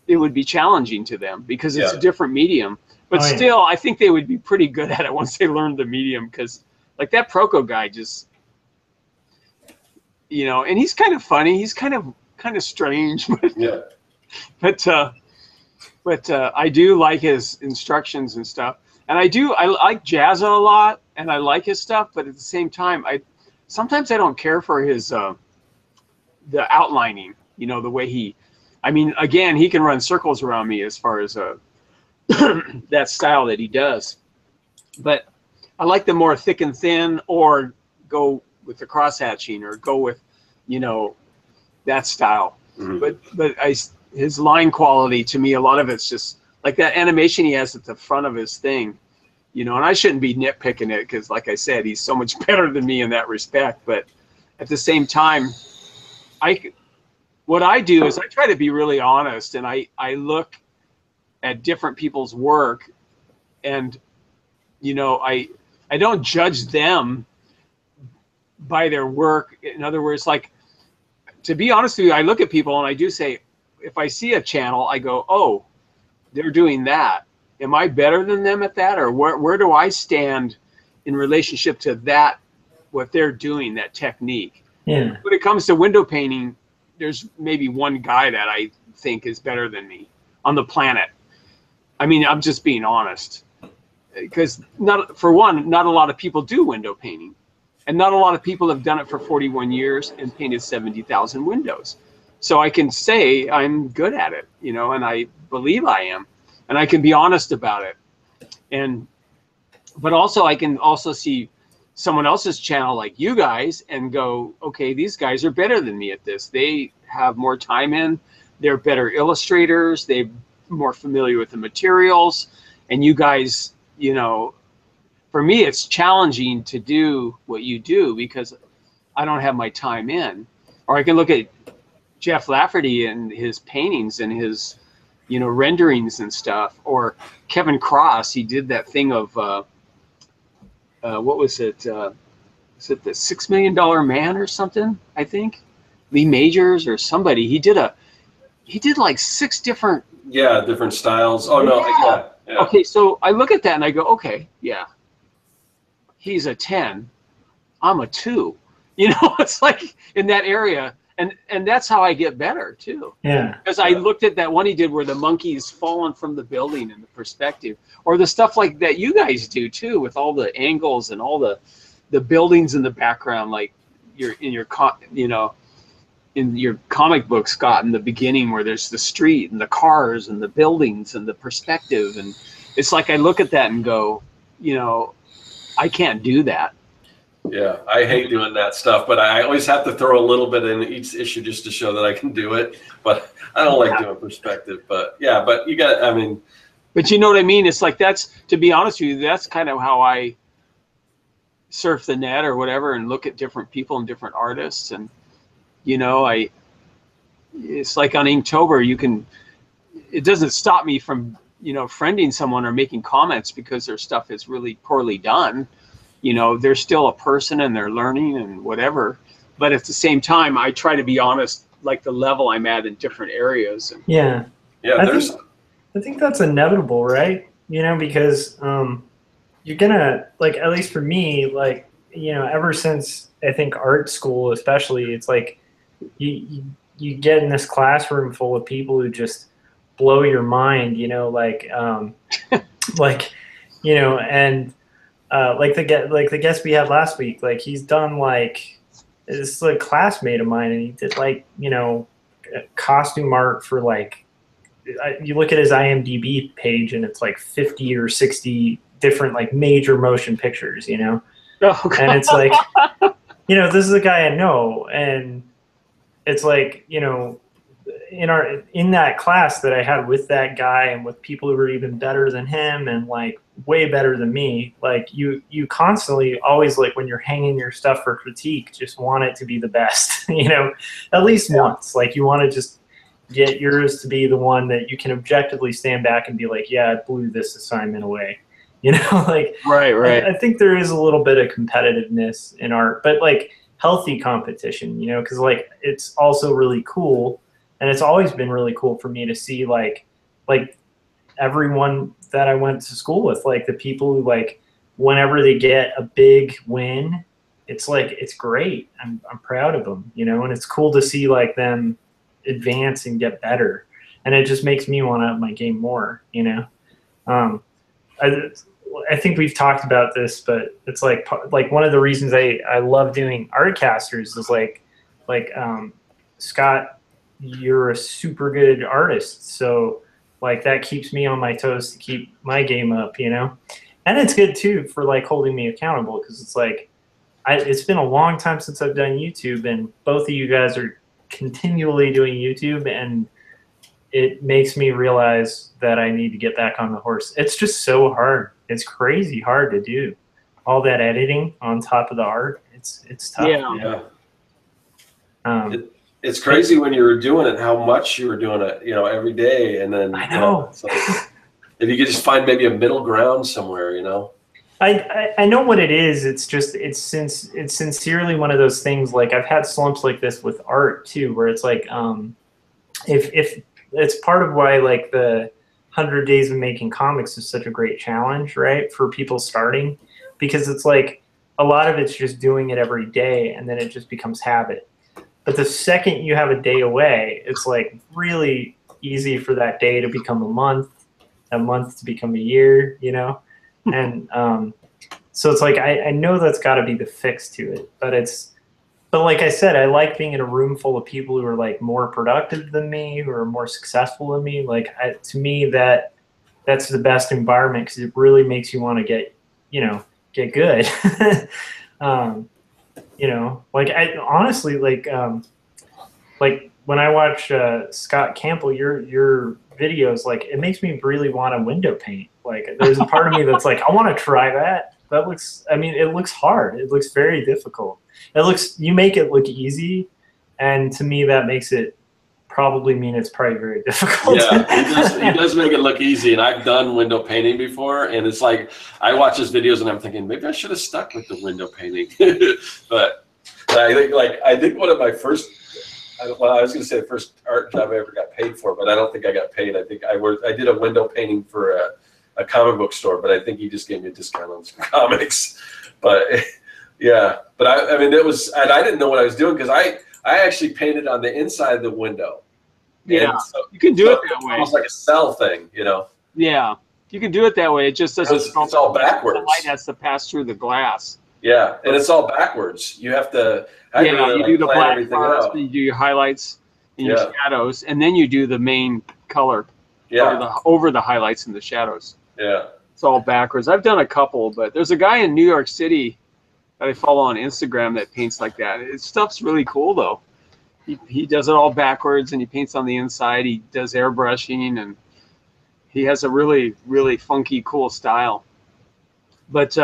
it would be challenging to them because it's a different medium. But still, I think they would be pretty good at it once they learned the medium, because like that Proko guy just, you know, and he's kind of funny. He's kind of strange, but I do like his instructions and stuff. And I like Jazza a lot, and I like his stuff. But at the same time, sometimes I don't care for his the outlining. You know, the way he, I mean, again, he can run circles around me as far as that style that he does. But I like the more thick and thin, or go with the cross hatching, or go with, you know, that style. Mm-hmm. But his line quality, to me, a lot of it's just like that animation he has at the front of his thing, you know, and I shouldn't be nitpicking it because, like I said, he's so much better than me in that respect. But at the same time, what I do is I try to be really honest, and I look at different people's work, and, you know, I don't judge them by their work. In other words, like, to be honest with you, I look at people and I do say, if I see a channel, I go, oh, they're doing that. Am I better than them at that? Or where do I stand in relationship to that, what they're doing, that technique? Yeah. When it comes to window painting, there's maybe one guy that I think is better than me on the planet. I mean, I'm just being honest. Because for one, not a lot of people do window painting. And not a lot of people have done it for 41 years and painted 70,000 windows. So I can say I'm good at it, you know, and I believe I am, and I can be honest about it. But also I can also see someone else's channel like you guys and go, okay, these guys are better than me at this. They have more time in, they're better illustrators, they're more familiar with the materials, and you guys, you know, for me, it's challenging to do what you do because I don't have my time in. Or I can look at Jeff Lafferty and his paintings and his, you know, renderings and stuff. Or Kevin Cross, he did that thing of what was it? Is it the $6 Million Man or something? I think Lee Majors or somebody. He did like 6 different. Yeah, different styles. Oh no, yeah. Yeah. Okay, so I look at that and I go, okay, yeah. He's a 10. I'm a 2. You know, it's like in that area. And that's how I get better too. Yeah. Because I looked at that one he did where the monkey's fallen from the building in the perspective, or the stuff like that you guys do too, with all the angles and all the buildings in the background, like in your comic book, Scott, in the beginning where there's the street and the cars and the buildings and the perspective, and it's like I look at that and go, you know, I can't do that. Yeah, I hate doing that stuff, but I always have to throw a little bit in each issue just to show that I can do it. But I don't like doing perspective. But yeah, but you got, I mean. But you know what I mean? It's like to be honest with you, that's kind of how I surf the net or whatever and look at different people and different artists. And, you know, it's like on Inktober, it doesn't stop me from, you know, friending someone or making comments because their stuff is really poorly done. You know, they're still a person and they're learning and whatever. But at the same time, I try to be honest, like the level I'm at in different areas. And yeah. Yeah, I think that's inevitable, right? You know, because you're gonna, like, at least for me, like, you know, ever since I think art school especially, it's like you get in this classroom full of people who just blow your mind, you know, like like, you know, and like the guest we had last week, like he's done like, it's a classmate of mine, and he did like, you know, costume art for like, you look at his IMDb page and it's like 50 or 60 different like major motion pictures, you know. Oh, and it's like, you know, this is a guy I know, and it's like, you know, in that class that I had with that guy and with people who were even better than him and like way better than me, like you constantly always, like when you're hanging your stuff for critique, just want it to be the best, you know, at least once. Like you want to just get yours to be the one that you can objectively stand back and be like, yeah, I blew this assignment away, you know. Like right. I think there is a little bit of competitiveness in art, but like healthy competition, you know, because like it's also really cool. And it's always been really cool for me to see like everyone that I went to school with, like the people who like whenever they get a big win, it's like, it's great. I'm proud of them, you know, and it's cool to see like them advance and get better. And it just makes me want to up my game more, you know. I think we've talked about this, but it's like one of the reasons I love doing Artcasters is like Scott, you're a super good artist, so like that keeps me on my toes to keep my game up, you know. And it's good too for like holding me accountable, because it's like it's been a long time since I've done YouTube, and both of you guys are continually doing YouTube, and it makes me realize that I need to get back on the horse. It's just so hard. It's crazy hard to do all that editing on top of the art. It's tough. Yeah. It's crazy when you were doing it, how much you were doing it, you know, every day. And then, I know. So if you could just find maybe a middle ground somewhere, you know. I know what it is. It's just, it's sincerely one of those things. Like I've had slumps like this with art too, where it's like, if it's part of why like the 100 Days of Making Comics is such a great challenge, right? For people starting, because it's like a lot of it's just doing it every day, and then it just becomes habit. But the second you have a day away, it's like really easy for that day to become a month to become a year, you know? And so it's like, I know that's gotta be the fix to it, but like I said, I like being in a room full of people who are like more productive than me, who are more successful than me. Like to me, that's the best environment, because it really makes you want to get good. You know, like I honestly like when I watch Scot Campbell, your videos, like it makes me really want to window paint. Like there's a part of me that's like, I want to try that. That looks, I mean, it looks hard. It looks very difficult. You make it look easy, and to me that makes it probably mean it's probably very difficult. Yeah, he does make it look easy, and I've done window painting before, and it's like I watch his videos and I'm thinking maybe I should have stuck with the window painting. but I think one of my first, well, I was going to say the first art job I ever got paid for, but I don't think I got paid. I think I did a window painting for a comic book store, but I think he just gave me a discount on some comics. But yeah, but I mean it was, and I didn't know what I was doing because I actually painted on the inside of the window. Yeah, so, you can do it that way. Almost like a cell thing, you know? Yeah, you can do it that way. It just doesn't. It's all backwards. The light has to pass through the glass. Yeah, and it's all backwards. You have to. You do the black bars, you do your highlights and your shadows, and then you do the main color. Yeah. Over the highlights and the shadows. Yeah. It's all backwards. I've done a couple, but there's a guy in New York City that I follow on Instagram that paints like that. His stuff's really cool though. He does it all backwards and he paints on the inside. He does airbrushing and he has a really, really funky, cool style. But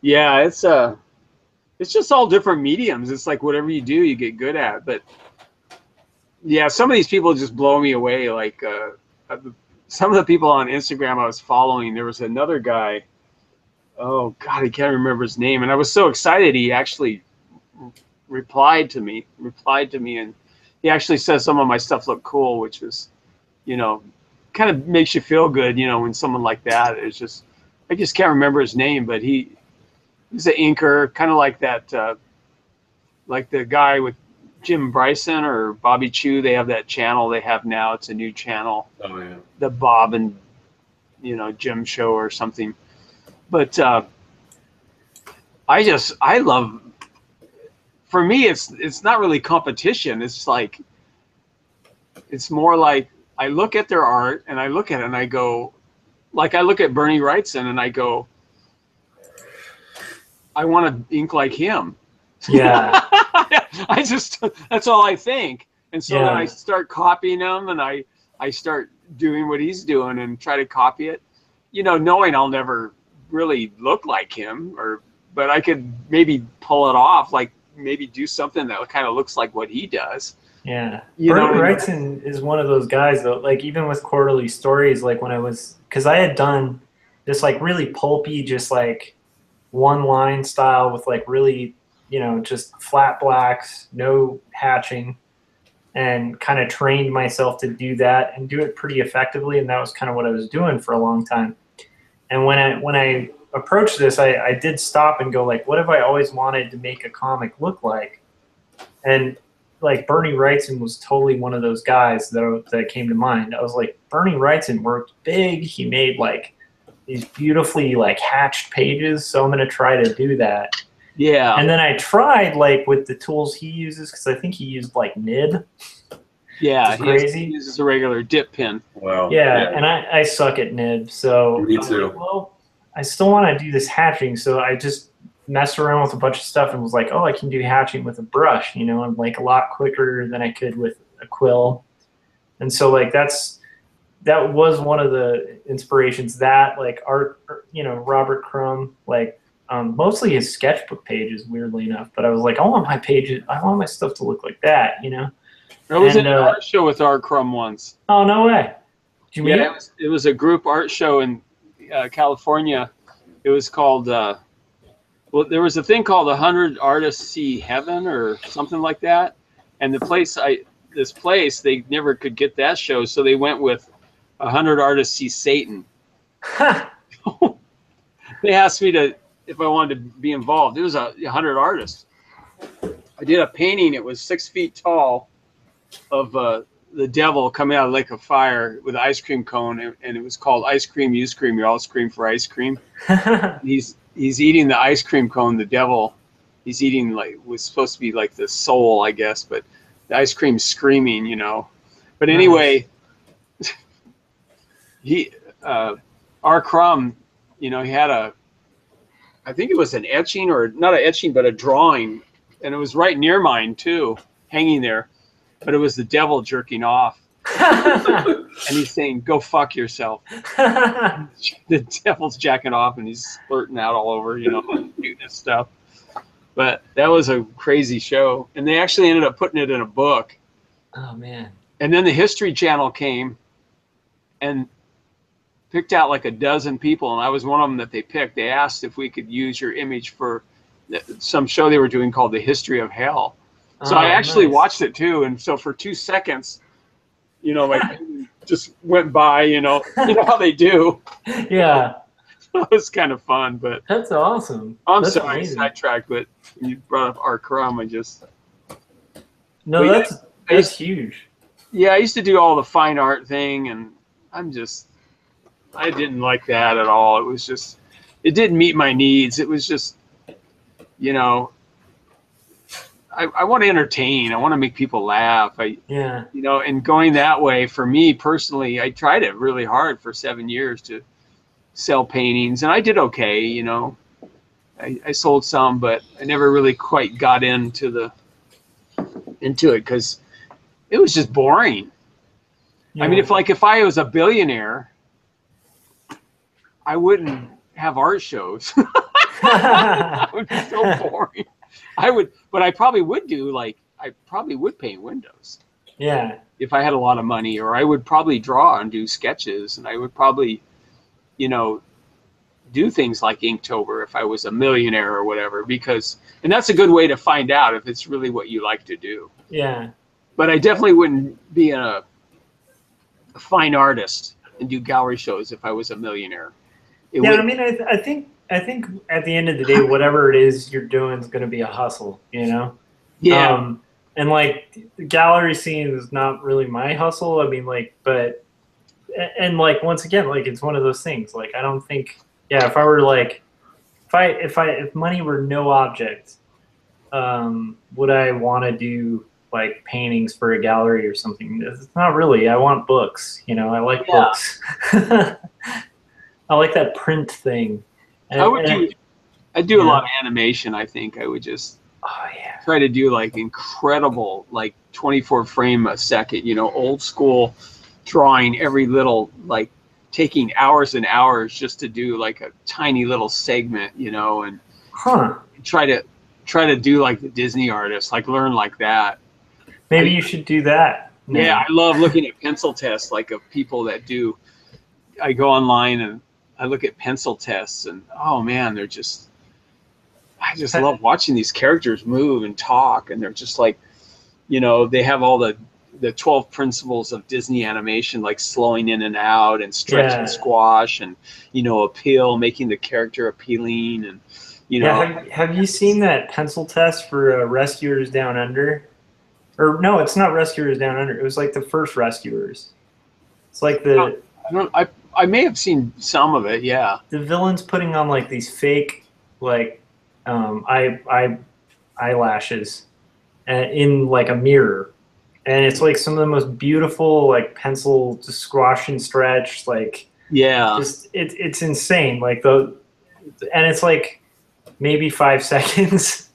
yeah, it's just all different mediums. It's like whatever you do, you get good at. But yeah, some of these people just blow me away. Like some of the people on Instagram I was following, there was another guy. Oh God, I can't remember his name. And I was so excited. He actually replied to me, and he actually said some of my stuff looked cool, which was, you know, kind of makes you feel good, you know, when someone like that is just, I just can't remember his name, but he's an inker, kind of like that, like the guy with Jim Bryson or Bobby Chu. They have that channel they have now. It's a new channel. Oh yeah. The Bob and, you know, Jim show or something. But I love, for me, it's not really competition. It's like, it's more like I look at their art and I look at it and I go, like I look at Bernie Wrightson and I go, I want to ink like him. Yeah. I just, that's all I think. And so then I start copying him and I start doing what he's doing and try to copy it, you know, knowing I'll never really look like him, but I could maybe pull it off, like maybe do something that kind of looks like what he does. Yeah. Bernie Wrightson is one of those guys though, like even with Quarterly Stories, like when because I had done this like really pulpy, just like one line style with like really, you know, just flat blacks, no hatching, and kind of trained myself to do that and do it pretty effectively. And that was kind of what I was doing for a long time. And when I approached this, I did stop and go like, what have I always wanted to make a comic look like? And like Bernie Wrightson was totally one of those guys that came to mind. I was like, Bernie Wrightson worked big. He made like these beautifully like hatched pages. So I'm going to try to do that. Yeah. And then I tried like with the tools he uses, because I think he used like nib. Yeah, he uses a regular dip pen. Wow. Yeah, and I suck at nib, so me too. Like, well, I still want to do this hatching, so I just messed around with a bunch of stuff and was like, oh, I can do hatching with a brush, you know, and like a lot quicker than I could with a quill. And so like that was one of the inspirations, that like art, you know, Robert Crumb, like mostly his sketchbook pages, weirdly enough. But I was like, I want my stuff to look like that, you know. I was in an art show with Art Crumb once. Oh, no way. Did you meet him? It was a group art show in California. It was called, well, there was a thing called 100 Artists See Heaven or something like that. And this place, they never could get that show, so they went with 100 Artists See Satan. They asked me if I wanted to be involved. It was 100 artists. I did a painting. It was 6 feet tall, of the devil coming out of a lake of fire with an ice cream cone, and it was called Ice Cream, You Scream, You All Scream for Ice Cream. He's eating the ice cream cone, the devil. He's eating, like, was supposed to be like the soul, I guess, but the ice cream's screaming, you know. But anyway, R. Crumb, you know, he had I think it was an etching, or not an etching, but a drawing, and it was right near mine too, hanging there. But it was the devil jerking off. And he's saying, go fuck yourself. The devil's jacking off and he's splurting out all over, you know, shooting his stuff. But that was a crazy show. And they actually ended up putting it in a book. Oh man. And then the History Channel came and picked out like a dozen people, and I was one of them that they picked. They asked if we could use your image for some show they were doing called The History of Hell. So I actually watched it too, and so for 2 seconds, you know, like just went by, you know how they do. Yeah. It was kind of fun, but that's awesome. I'm that's sorry, amazing. sidetracked, but you brought up Art Crumb, I just. No, but that's huge. Yeah, I used to do all the fine art thing, and I didn't like that at all. It was just, it didn't meet my needs. It was just, you know, I want to entertain. I want to make people laugh. Yeah. You know, and going that way for me personally, I tried it really hard for 7 years to sell paintings, and I did okay. You know, I sold some, but I never really quite got into it because it was just boring. Yeah. I mean, if I was a billionaire, I wouldn't have art shows. That would be so boring. But I probably would paint windows. Yeah. If I had a lot of money, or I would probably draw and do sketches, and I would probably, you know, do things like Inktober if I was a millionaire or whatever, and that's a good way to find out if it's really what you like to do. Yeah. But I definitely wouldn't be a fine artist and do gallery shows if I was a millionaire. I mean, I think at the end of the day, whatever it is you're doing is going to be a hustle, you know? Yeah. And like the gallery scene is not really my hustle. I mean, like, and like, once again, like it's one of those things. Like, I don't think, if I were like, if money were no object, would I want to do like paintings for a gallery or something? It's not really. I want books, you know. I like books. I like that print thing. I'd do a lot of animation. I think I would just try to do like incredible, like 24 frame a second, you know, old school drawing, every little, like taking hours and hours just to do like a tiny little segment, you know, and try to do like the Disney artists, like learn like that. Maybe you should do that. Yeah, I love looking at pencil tests, like of people that do. I go online and I look at pencil tests, and oh man, I just love watching these characters move and talk, and they're just like, you know, they have all the 12 principles of Disney animation, like slowing in and out and stretch and squash, and, you know, appeal, making the character appealing, and, you know. Have you seen that pencil test for Rescuers Down Under? Or no, it's not Rescuers Down Under. It was like the first Rescuers. It's like I may have seen some of it, yeah. The villain's putting on like these fake, like, eyelashes in like a mirror, and it's like some of the most beautiful like pencil to squash and stretch, like just it's insane. Like and it's like maybe 5 seconds,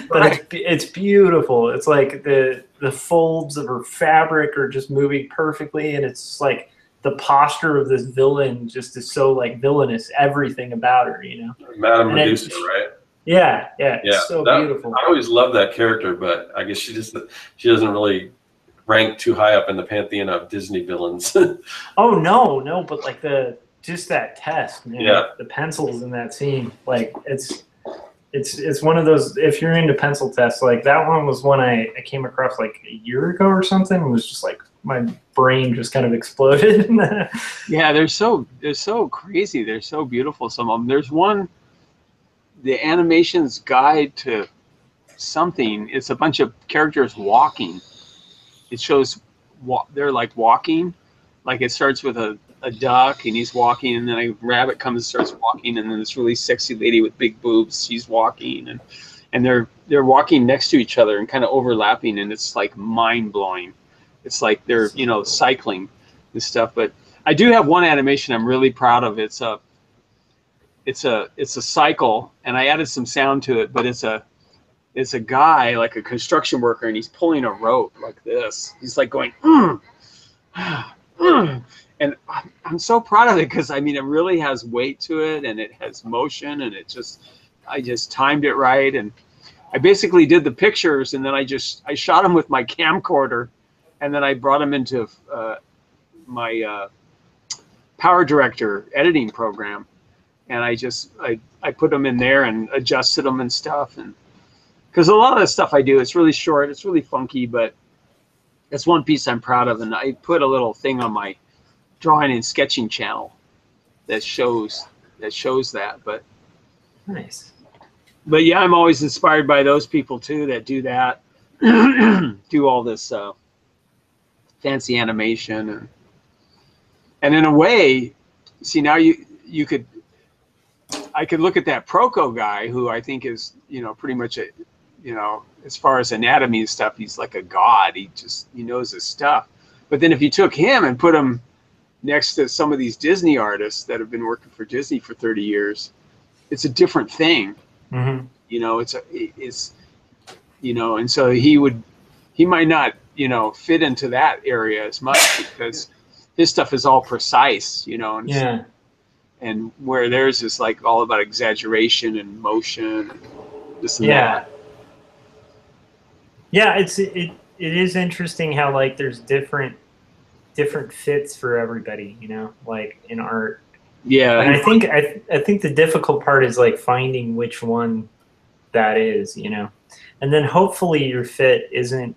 but it's beautiful. It's like the folds of her fabric are just moving perfectly, and it's like the posture of this villain just is so like villainous. Everything about her, you know. Madame Medusa, right? Yeah. It's so beautiful. I always loved that character, but I guess she doesn't really rank too high up in the pantheon of Disney villains. Oh no, but like just that test, man. Yeah. The pencils in that scene, like it's one of those. If you're into pencil tests, like that one was one I came across like a year ago or something. It was just like my brain just kind of exploded. Yeah, they're so crazy. They're so beautiful. Some of them. There's one. The Animation's Guide to something. It's a bunch of characters walking. It shows they're like walking. Like it starts with a duck and he's walking, and then a rabbit comes and starts walking, and then this really sexy lady with big boobs, she's walking, and they're walking next to each other and kind of overlapping, and it's like mind blowing. It's like they're, you know, cycling this stuff. But I do have one animation I'm really proud of. It's a cycle, and I added some sound to it, but it's a guy, like a construction worker, and he's pulling a rope like this. He's like going, and I'm so proud of it, because I mean, it really has weight to it, and it has motion, and I just timed it right, and I basically did the pictures, and then I shot them with my camcorder and then I brought them into my Power Director editing program, and I put them in there and adjusted them and stuff. And because a lot of the stuff I do, it's really short, it's really funky, but that's one piece I'm proud of. And I put a little thing on my drawing and sketching channel that shows that. But nice. But yeah, I'm always inspired by those people too that do that, do all this fancy animation, and in a way, see, now I could look at that Proco guy, who I think is, pretty much as far as anatomy and stuff, he's like a god. He knows his stuff. But then if you took him and put him next to some of these Disney artists that have been working for Disney for 30 years, it's a different thing. Mm-hmm. And so he might not, fit into that area as much because his stuff is all precise, and, yeah. And where theirs is like all about exaggeration and motion and this and yeah. that. Yeah, it is interesting how like there's different fits for everybody, like in art. Yeah. And I think the difficult part is like finding which one that is, and then hopefully your fit isn't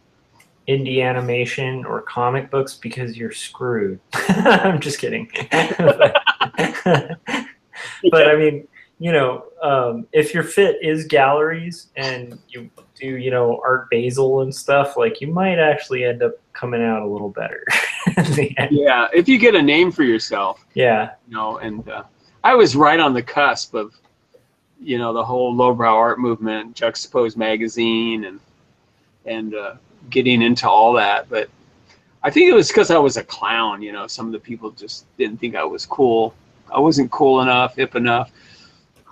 indie animation or comic books because you're screwed. I'm just kidding. But I mean, if your fit is galleries and you do, Art Basel and stuff, like you might actually end up coming out a little better. Yeah, if you get a name for yourself. Yeah. And I was right on the cusp of, the whole lowbrow art movement, Juxtapose magazine, and getting into all that. But I think it was because I was a clown. Some of the people just didn't think I was cool. I wasn't cool enough, hip enough.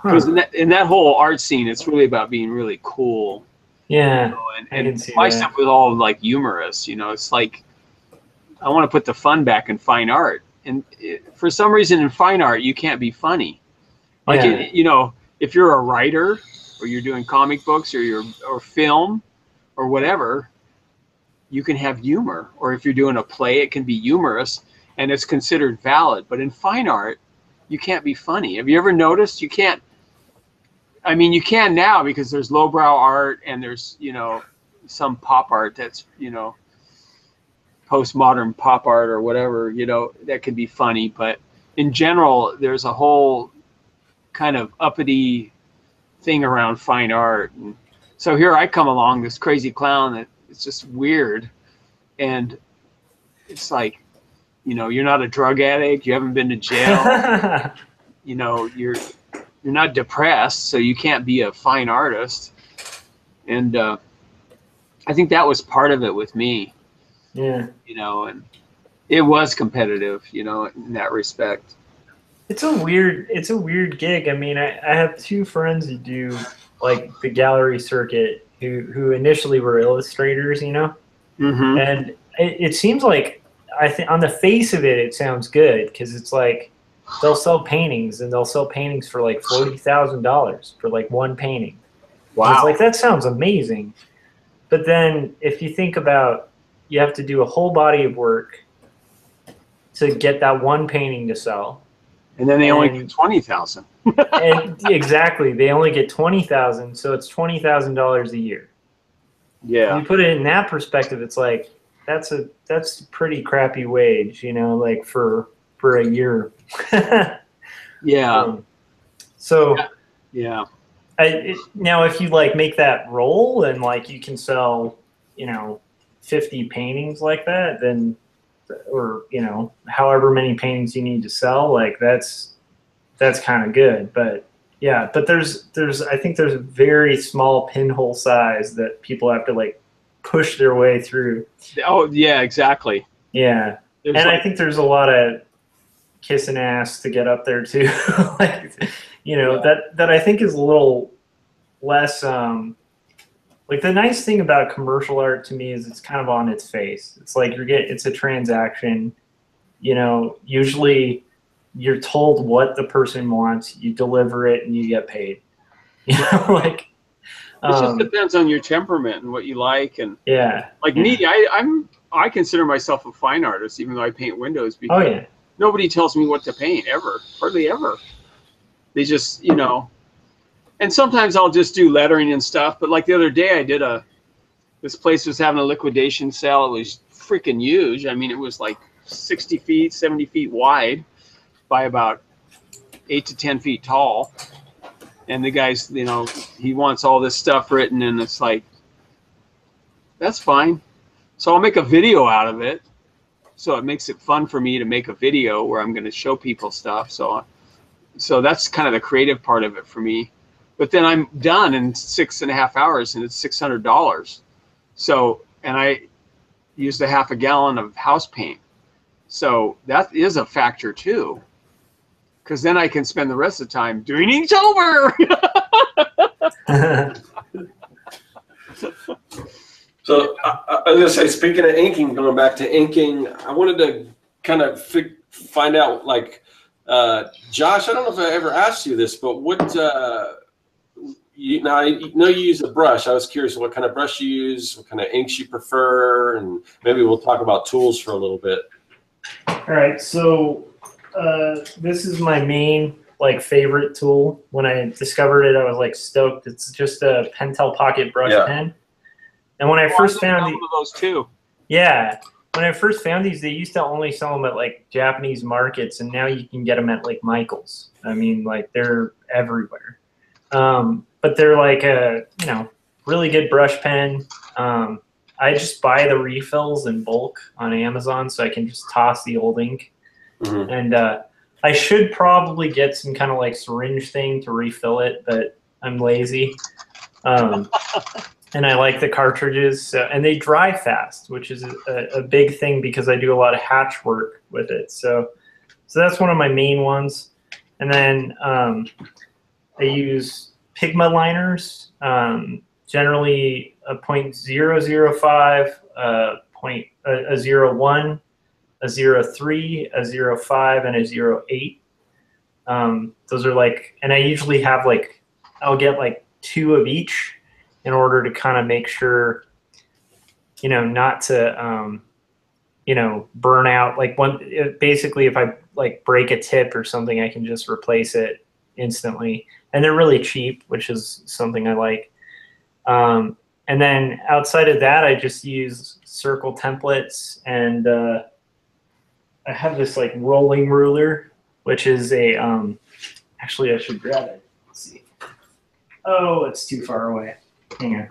Because in that whole art scene, it's really about being really cool. Yeah. And my stuff was all like humorous. It's like I want to put the fun back in fine art. And for some reason in fine art, you can't be funny. Like, if you're a writer or you're doing comic books or film or whatever, you can have humor. Or if you're doing a play, it can be humorous and it's considered valid. But in fine art, you can't be funny. Have you ever noticed you can't? I mean, you can now because there's lowbrow art and there's, some pop art that's, postmodern pop art or whatever, that can be funny. But in general, there's a whole kind of uppity thing around fine art. And so here I come along, this crazy clown that it's just weird. And it's like, you're not a drug addict. You haven't been to jail. You're not depressed, so you can't be a fine artist. And I think that was part of it with me. Yeah. And it was competitive, in that respect. It's a weird gig. I mean, I have two friends who do like the gallery circuit who initially were illustrators, Mm-hmm. And it seems like, I think on the face of it, it sounds good because it's like they'll sell paintings and they'll sell paintings for like $40,000 for like one painting. Wow. And it's like, that sounds amazing. But then if you think about, you have to do a whole body of work to get that one painting to sell. And then they only get 20,000. And exactly, they only get 20,000, so it's $20,000 a year. Yeah. When you put it in that perspective, it's like that's a pretty crappy wage, like for a year. Yeah. So yeah. Now, if you like make that roll and like you can sell, 50 paintings like that, then, or however many paintings you need to sell, like that's kind of good. But yeah, but there's I think there's a very small pinhole size that people have to like push their way through. Oh yeah, exactly. Yeah. And I think there's a lot of kissing ass to get up there too. Like, that I think is a little less, like the nice thing about commercial art to me is it's kind of on its face. It's like it's a transaction, usually you're told what the person wants, you deliver it and you get paid. Like, it just depends on your temperament and what you like. And yeah, like me, I'm I consider myself a fine artist, even though I paint windows. Oh Because yeah. nobody tells me what to paint ever, hardly ever. They just, you know, and sometimes I'll just do lettering and stuff. But like the other day, I did this place was having a liquidation sale. It was freaking huge. I mean, it was like 60 feet, 70 feet wide by about 8 to 10 feet tall. And the guy's, you know, he wants all this stuff written, and it's like, that's fine. So I'll make a video out of it. So it makes it fun for me to make a video where I'm going to show people stuff. So that's kind of the creative part of it for me. But then I'm done in 6.5 hours, and it's $600. So, and I used a half a gallon of house paint. So that is a factor too. Because then I can spend the rest of the time doing Inktober. So I was gonna say, speaking of inking, going back to inking, I wanted to kind of find out, like, Josh, I don't know if I ever asked you this, but what, now I know you use a brush. I was curious what kind of brush you use, what kind of inks you prefer, and maybe we'll talk about tools for a little bit. All right, so this is my main favorite tool. When I discovered it, I was like stoked. It's just a Pentel Pocket brush pen. And when I first found those too. Yeah, when I first found these, they used to only sell them at like Japanese markets, and now you can get them at like Michael's. I mean, like they're everywhere. But they're like a really good brush pen. I just buy the refills in bulk on Amazon, so I can just toss the old ink. Mm-hmm. And I should probably get some kind of like syringe thing to refill it, but I'm lazy. And I like the cartridges, and they dry fast, which is a big thing because I do a lot of hatch work with it. So that's one of my main ones. And then I use Pigma liners, generally a .005, a 0.01, a 0.3, a 0.5, and a 0.8. Those are like, and I usually have I'll get like 2 of each in order to kind of make sure, not to, burn out. Like basically if I break a tip or something, I can just replace it instantly. And they're really cheap, which is something I like. And then outside of that, I just use circle templates, and I have this rolling ruler, which is a, actually I should grab it. Let's see. Oh, it's too far away. Hang on.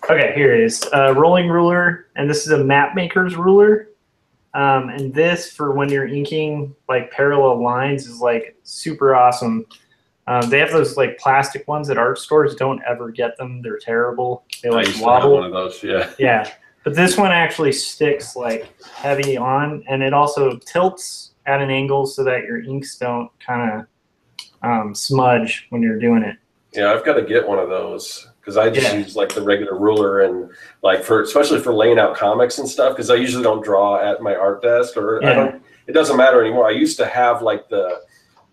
Okay, here it is. Rolling ruler, and this is a map maker's ruler. And this, for when you're inking parallel lines, is super awesome. They have those plastic ones at art stores. Don't ever get them; they're terrible. They I used to wobble. have one of those, yeah. Yeah, but this one actually sticks heavy on, and it also tilts at an angle so that your inks don't kind of smudge when you're doing it. Yeah, I've got to get one of those because I just use the regular ruler, and especially for laying out comics and stuff, because I usually don't draw at my art desk, or it doesn't matter anymore. I used to have the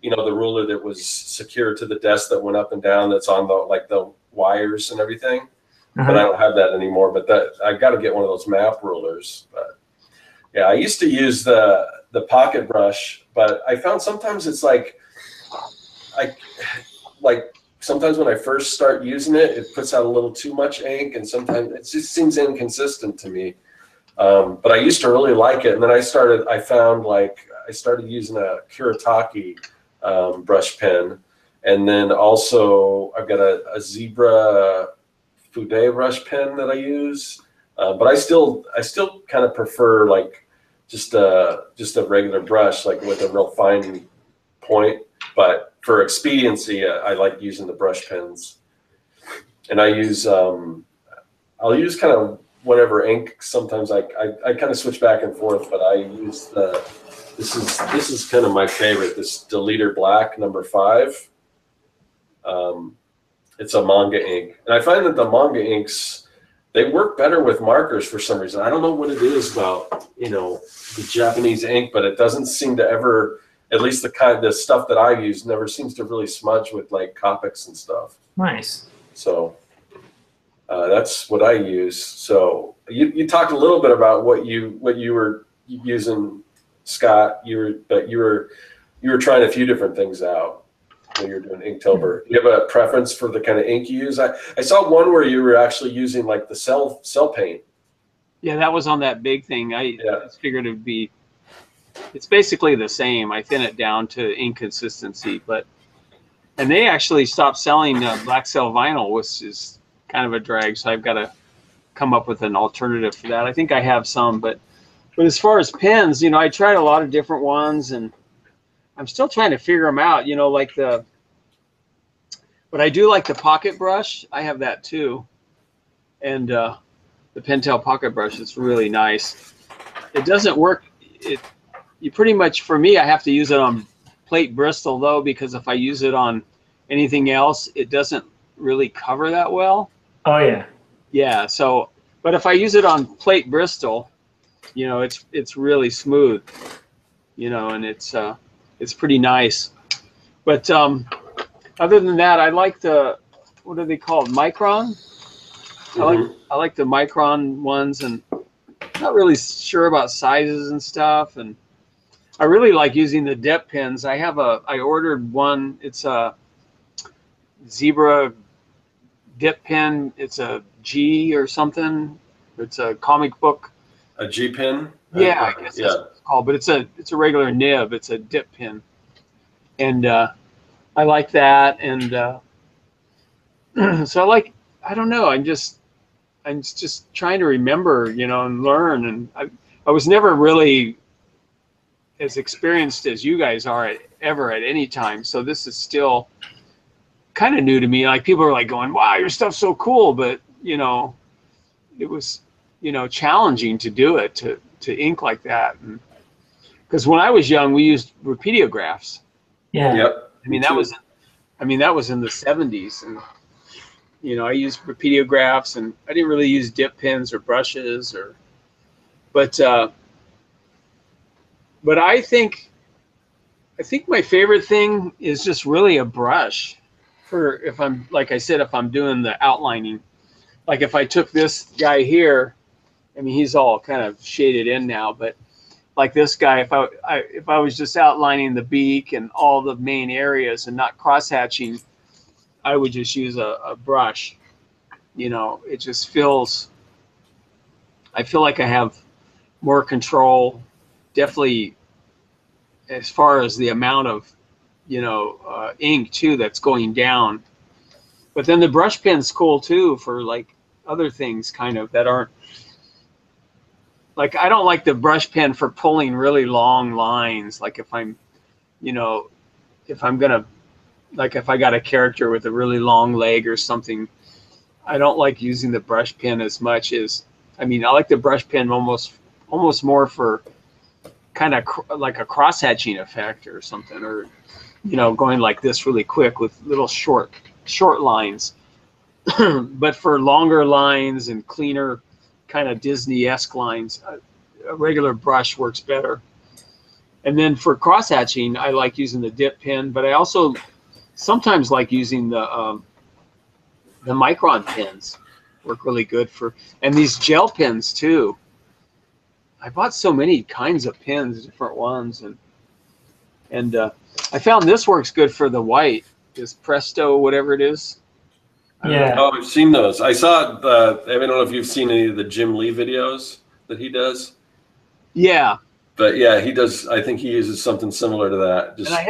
the ruler that was secured to the desk that went up and down, that's on the wires and everything. But I don't have that anymore. But I got to get one of those map rulers. But yeah, I used to use the pocket brush, but I found sometimes it's sometimes when I first start using it, it puts out a little too much ink, and sometimes it just seems inconsistent to me. But I used to really like it, and then I started using a Kuretake brush pen, and then also I've got a Zebra Fude brush pen that I use. But I still kind of prefer just a regular brush with a real fine point. But for expediency, I like using the brush pens, and I use I'll use kind of whatever ink. Sometimes I kind of switch back and forth, but I use this is kind of my favorite, this Deleter Black number 5. It's a manga ink, and I find that the manga inks, they work better with markers for some reason. I don't know what it is about the Japanese ink, but it doesn't seem to ever. At least the stuff that I use never seems to really smudge with Copics and stuff. Nice. So, That's what I use. So you talked a little bit about what you were using, Scott. You were trying a few different things out when you were doing Inktober. Do you have a preference for the kind of ink you use? I saw one where you were actually using like the cell paint. Yeah, that was on that big thing. I just figured it'd be. It's basically the same. I thin it down to ink consistency, and they actually stopped selling black cell vinyl, which is kind of a drag. So I've got to come up with an alternative for that. I think I have some, but as far as pens, you know, I tried a lot of different ones, and I'm still trying to figure them out. You know, like but I do like the pocket brush. I have that too, and the Pentel pocket brush is really nice. It doesn't work. You pretty much, for me, I have to use it on plate Bristol though, because if I use it on anything else, it doesn't really cover that well. Oh yeah. Yeah. So, but if I use it on plate Bristol, you know, it's really smooth, you know, and it's pretty nice. But other than that, I like what are they called? Micron. I like the Micron ones, and not really sure about sizes and stuff. And I really like using the dip pens. I ordered one. It's a Zebra dip pen. It's a G or something. It's a comic book. A G pen? Yeah, I guess that's what it's called. But it's a regular nib. It's a dip pen, and I like that. And so I don't know. I'm just trying to remember, you know, and learn. And I was never really as experienced as you guys are ever at any time. So this is still kind of new to me. Like people are like going, wow, your stuff's so cool. But, you know, it was, you know, challenging to do it, to ink like that. Because when I was young, we used repeatiographs. Yeah. Yep. I mean, that was in the 70s. And, you know, I used repeatiographs, and I didn't really use dip pens or brushes but I think my favorite thing is just really a brush for if I'm, like I said, if I'm doing the outlining. Like if I took this guy here, I mean, he's all kind of shaded in now, but like this guy, if I was just outlining the beak and all the main areas and not cross-hatching, I would just use a brush. You know, it just feels, I feel like I have more control, definitely as far as the amount of, you know, ink too that's going down. But then the brush pen's cool too for like other things kind of that aren't, like I don't like the brush pen for pulling really long lines. Like if I'm, you know, if I'm gonna, like if I got a character with a really long leg or something, I don't like using the brush pen as much as, I mean, I like the brush pen almost more for kind of like a cross-hatching effect or something, or, you know, going like this really quick with little short lines. But for longer lines and cleaner kind of Disney-esque lines, a regular brush works better. And then for cross-hatching, I like using the dip pen, but I also sometimes like using the Micron pens. Work really good for, and these gel pens too. I bought so many kinds of pens, different ones, and I found this works good for the white. This Presto, whatever it is. Yeah. Oh, I've seen those. I saw I don't know if you've seen any of the Jim Lee videos that he does. Yeah. But yeah, he does. I think he uses something similar to that. And I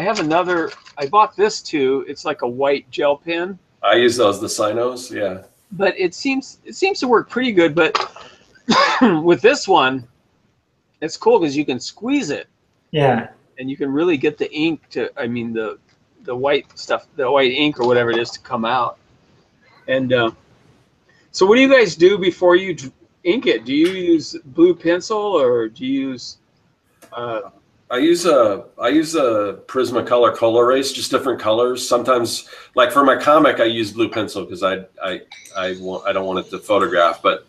have another. I bought this too. It's like a white gel pen. I use those, the Sinos. Yeah. But it seems to work pretty good. But with this one, it's cool because you can squeeze it. Yeah. And you can really get the ink to, I mean, the white stuff, the white ink or whatever it is to come out. And so what do you guys do before you ink it? Do you use blue pencil or do you use? I use a Prismacolor Colorase, just different colors. Sometimes, like for my comic, I use blue pencil because I don't want it to photograph. But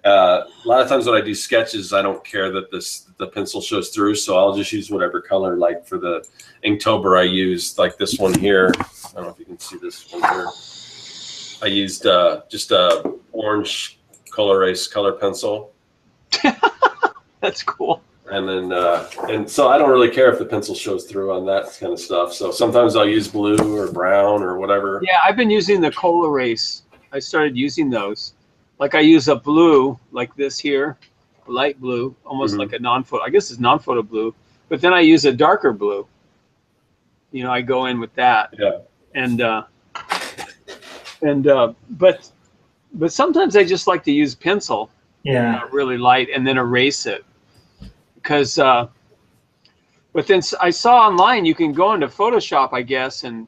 a lot of times when I do sketches, I don't care that the pencil shows through, so I'll just use whatever color. Like for the Inktober, I used like this one here. I don't know if you can see this one here. I used just a orange color erase color pencil. That's cool. And then, and so I don't really care if the pencil shows through on that kind of stuff. So sometimes I'll use blue or brown or whatever. Yeah, I've been using the Cola Race. I started using those. Like I use a blue like this here, light blue, almost like a non-photo. I guess it's non-photo blue. But then I use a darker blue. You know, I go in with that. Yeah. But sometimes I just like to use pencil. Yeah. Really light, and then erase it. Because, but then I saw online you can go into Photoshop, I guess, and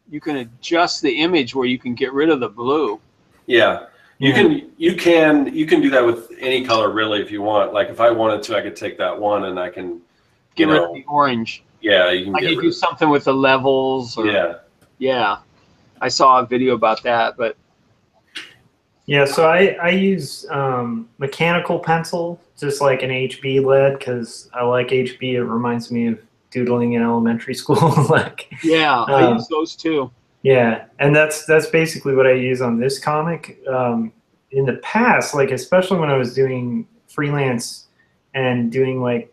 you can adjust the image where you can get rid of the blue. Yeah. You can do that with any color really if you want. Like if I wanted to, I could take that one and I can get rid of the orange. Yeah, you can like you do something with the levels. Or, yeah. I saw a video about that, but yeah. So I use mechanical pencil, just like an HB lead, because I like HB. It reminds me of doodling in elementary school. Like I use those too. Yeah, and that's basically what I use on this comic. In the past, like especially when I was doing freelance and doing like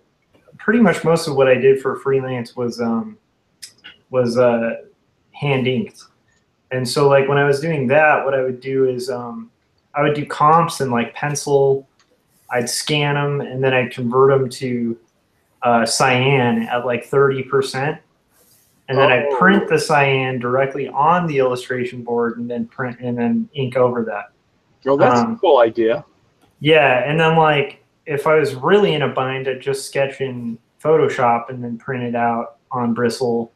pretty much most of what I did for freelance was hand inked. And so like when I was doing that, what I would do is I would do comps and like pencil. I'd scan them and then I'd convert them to cyan at like 30%. And then I print the cyan directly on the illustration board and then ink over that. Oh, that's a cool idea. Yeah, and then like if I was really in a bind, I'd just sketch in Photoshop and then print it out on bristle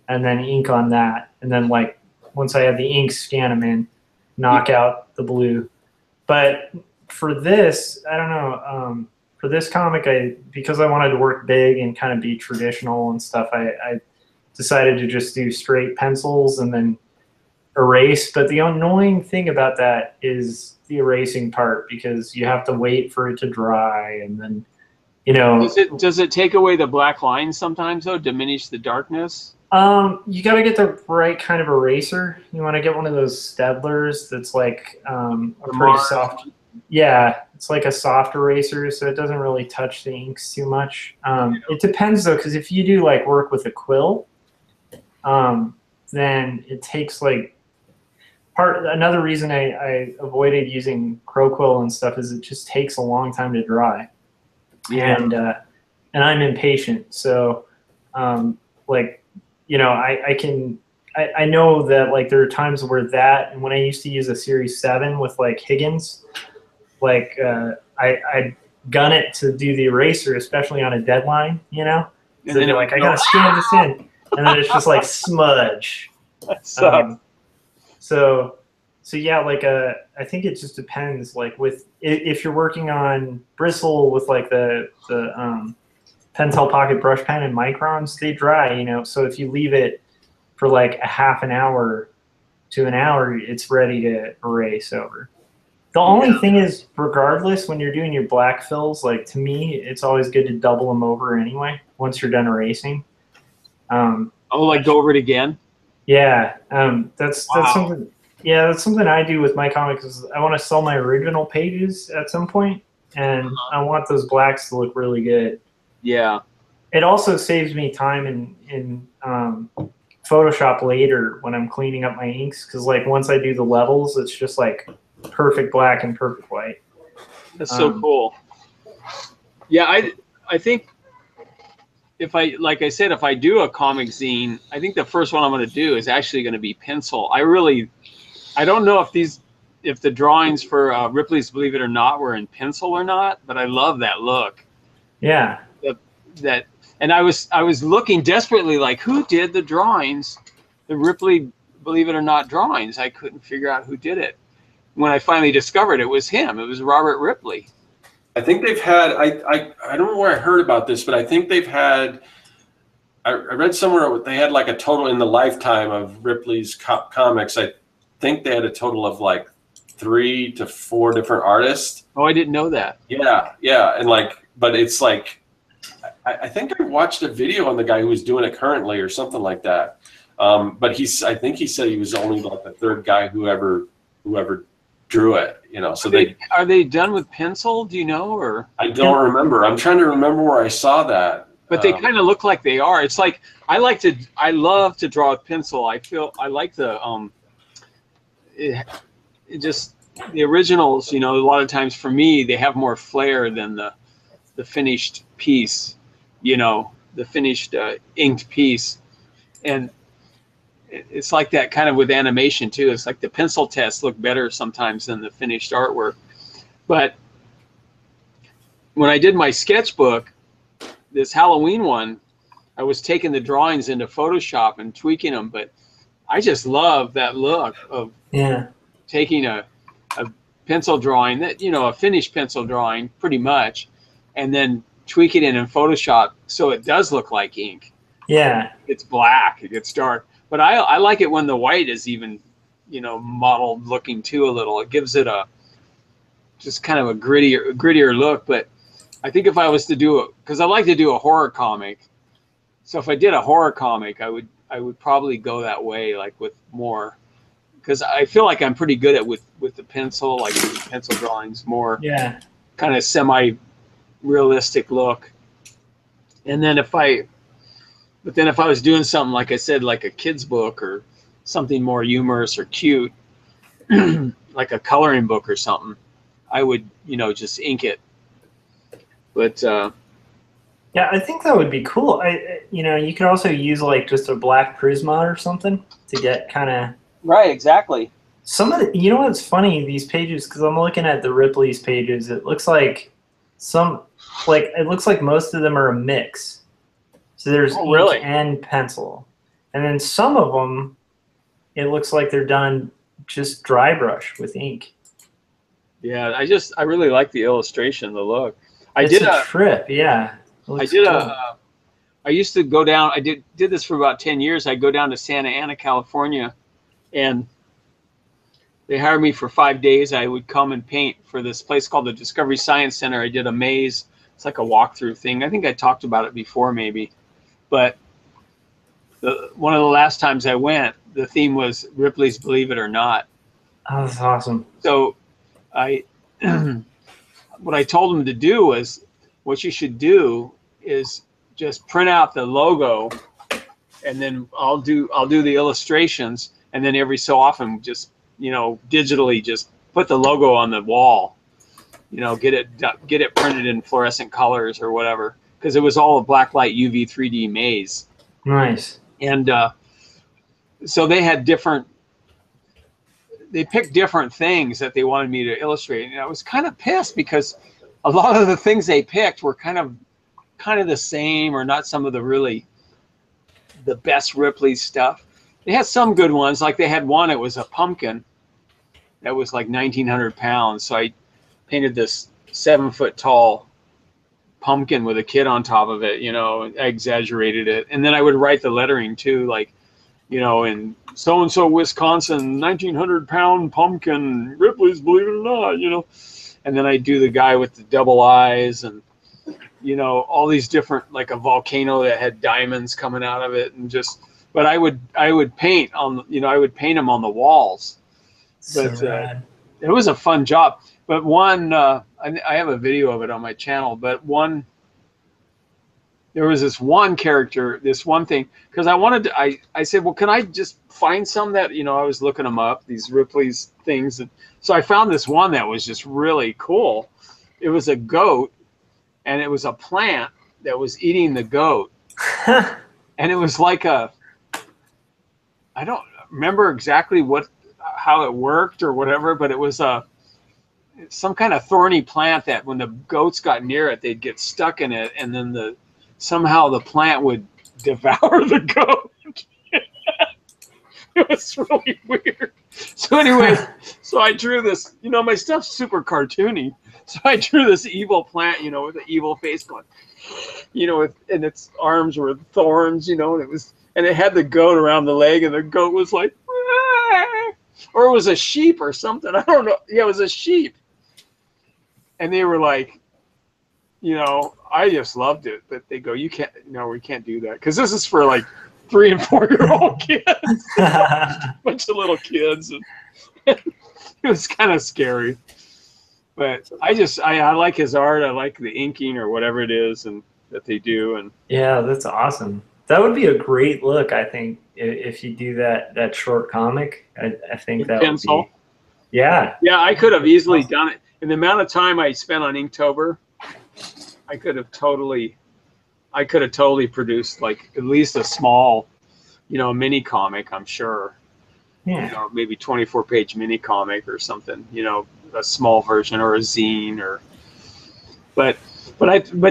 and then ink on that. And then like once I have the ink, scan them in, knock out the blue. But for this, I don't know, for this comic, because I wanted to work big and kind of be traditional and stuff, I decided to just do straight pencils and then erase. But the annoying thing about that is the erasing part, because you have to wait for it to dry, and then, you know. Does it take away the black lines sometimes though, diminish the darkness? You got to get the right kind of eraser. You want to get one of those Staedtlers that's like a pretty soft. Yeah, it's like a soft eraser, so it doesn't really touch the inks too much. It depends though, because if you do like work with a quill, then it takes like another reason I avoided using crow quill and stuff is it just takes a long time to dry. Yeah. And I'm impatient, so like, you know, I know that like there are times where that, and when I used to use a Series 7 with like Higgins, like I gun it to do the eraser, especially on a deadline, you know. And then you're like, I gotta scan this in, and then it's just like smudge. That sucks. So yeah, like I think it just depends. Like with if you're working on bristle with like the Pentel Pocket brush pen and microns, they dry, you know. So if you leave it for like a half an hour to an hour, it's ready to erase over. The only thing is, regardless, when you're doing your black fills, like to me, it's always good to double them over anyway once you're done erasing. Like go over it again? Yeah, that's something. Yeah, that's something I do with my comics. Is I want to sell my original pages at some point, and I want those blacks to look really good. Yeah. It also saves me time in Photoshop later when I'm cleaning up my inks, because like once I do the levels, it's just like perfect black and perfect white. That's so cool. Yeah, I think if I do a comic zine, I think the first one I'm going to do is actually going to be pencil. I don't know if the drawings for Ripley's Believe It or Not were in pencil or not, but I love that look. Yeah. And I was looking desperately, like, who did the drawings, the Ripley Believe It or Not drawings? I couldn't figure out who did it. When I finally discovered it was him. It was Robert Ripley. I think they've had, I don't know where I heard about this, but I think they've had, I read somewhere they had like a total in the lifetime of Ripley's comics. I think they had a total of like 3 to 4 different artists. Oh, I didn't know that. Yeah, yeah. And like, but it's like, I think I watched a video on the guy who was doing it currently or something like that. But I think he said he was only like the 3rd guy who ever whoever drew it, you know. So are they done with pencil? Do you know, or I don't remember. I'm trying to remember where I saw that. But they kind of look like they are. It's like I love to draw with pencil. I like the it just the originals. You know, a lot of times for me they have more flair than the finished piece. You know, the finished inked piece, and it's like that kind of with animation too. It's like the pencil tests look better sometimes than the finished artwork. But when I did my sketchbook, this Halloween one, I was taking the drawings into Photoshop and tweaking them, but I just love that look of taking a pencil drawing that, you know, a finished pencil drawing pretty much, and then tweaking it in Photoshop so it does look like ink. Yeah. It's black, it gets dark. But I like it when the white is even, you know, mottled looking too a little. It gives it a just kind of a grittier look. But I think if I was to do it, because I like to do a horror comic, so if I did a horror comic, I would probably go that way, like with more, because I feel like I'm pretty good at with the pencil, like pencil drawings, more kind of semi-realistic look. And then if I was doing something, like I said, like a kid's book or something more humorous or cute, like a coloring book or something, I would, you know, just ink it. But yeah, I think that would be cool. You know, you could also use like just a black Prisma or something to get kind of right, exactly. Some of the, you know what's funny, these pages, because I'm looking at the Ripley's pages, it looks like it looks like most of them are a mix. So there's ink and pencil. And then some of them, it looks like they're done just dry brush with ink. Yeah, I really like the illustration, the look. I did a trip, yeah. I used to go down, I did this for about 10 years. I'd go down to Santa Ana, California, and they hired me for 5 days. I would come and paint for this place called the Discovery Science Center. I did a maze. It's like a walkthrough thing. I think I talked about it before maybe. But one of the last times I went, the theme was Ripley's Believe It or Not. Oh, that's awesome. So what I told them to do was, what you should do is just print out the logo, and then I'll do the illustrations, and then every so often just, you know, digitally just put the logo on the wall, you know, get it printed in fluorescent colors or whatever, because it was all a blacklight UV 3D maze. Nice. And so they picked different things that they wanted me to illustrate, and I was kind of pissed because a lot of the things they picked were kind of the same, or not some of the best Ripley stuff. They had some good ones, like they had one, it was a pumpkin that was like 1,900 pounds. So I painted this 7-foot tall pumpkin with a kid on top of it, you know, I exaggerated it. And then I would write the lettering too, like, you know, in so-and-so Wisconsin, 1,900 pound pumpkin, Ripley's Believe It or Not, you know. And then I do the guy with the double eyes, and, you know, all these different, like a volcano that had diamonds coming out of it, and just, but I would paint on, you know, I would paint them on the walls. But it was a fun job. But one, I have a video of it on my channel, but there was this one character, this one thing, because I wanted to, I said, well, can I just find some that, you know, I was looking them up, these Ripley's things. And so I found this one that was just really cool. It was a goat, and it was a plant that was eating the goat. And it was like I don't remember exactly how it worked or whatever, but it was some kind of thorny plant that when the goats got near it, they'd get stuck in it, and then somehow the plant would devour the goat. It was really weird. So anyway, so I drew this, you know, my stuff's super cartoony. So I drew this evil plant, you know, with an evil face going, you know, and its arms were thorns, you know, and it had the goat around the leg, and the goat was like, "Aah!" Or it was a sheep or something. I don't know. Yeah, it was a sheep. And they were like, you know, I just loved it. But they go, we can't do that. Because this is for like 3- and 4-year-old kids. Bunch of little kids. It was kind of scary. But I like his art. I like the inking or whatever it is and that they do. And Yeah, that's awesome. That would be a great look, I think, if you do that short comic. I think that pencil. would be. Yeah. Yeah, I could have easily done it. In the amount of time I spent on Inktober, I could have totally produced like at least a small, mini comic, I'm sure. Yeah. Maybe 24-page mini comic or something, a small version or a zine but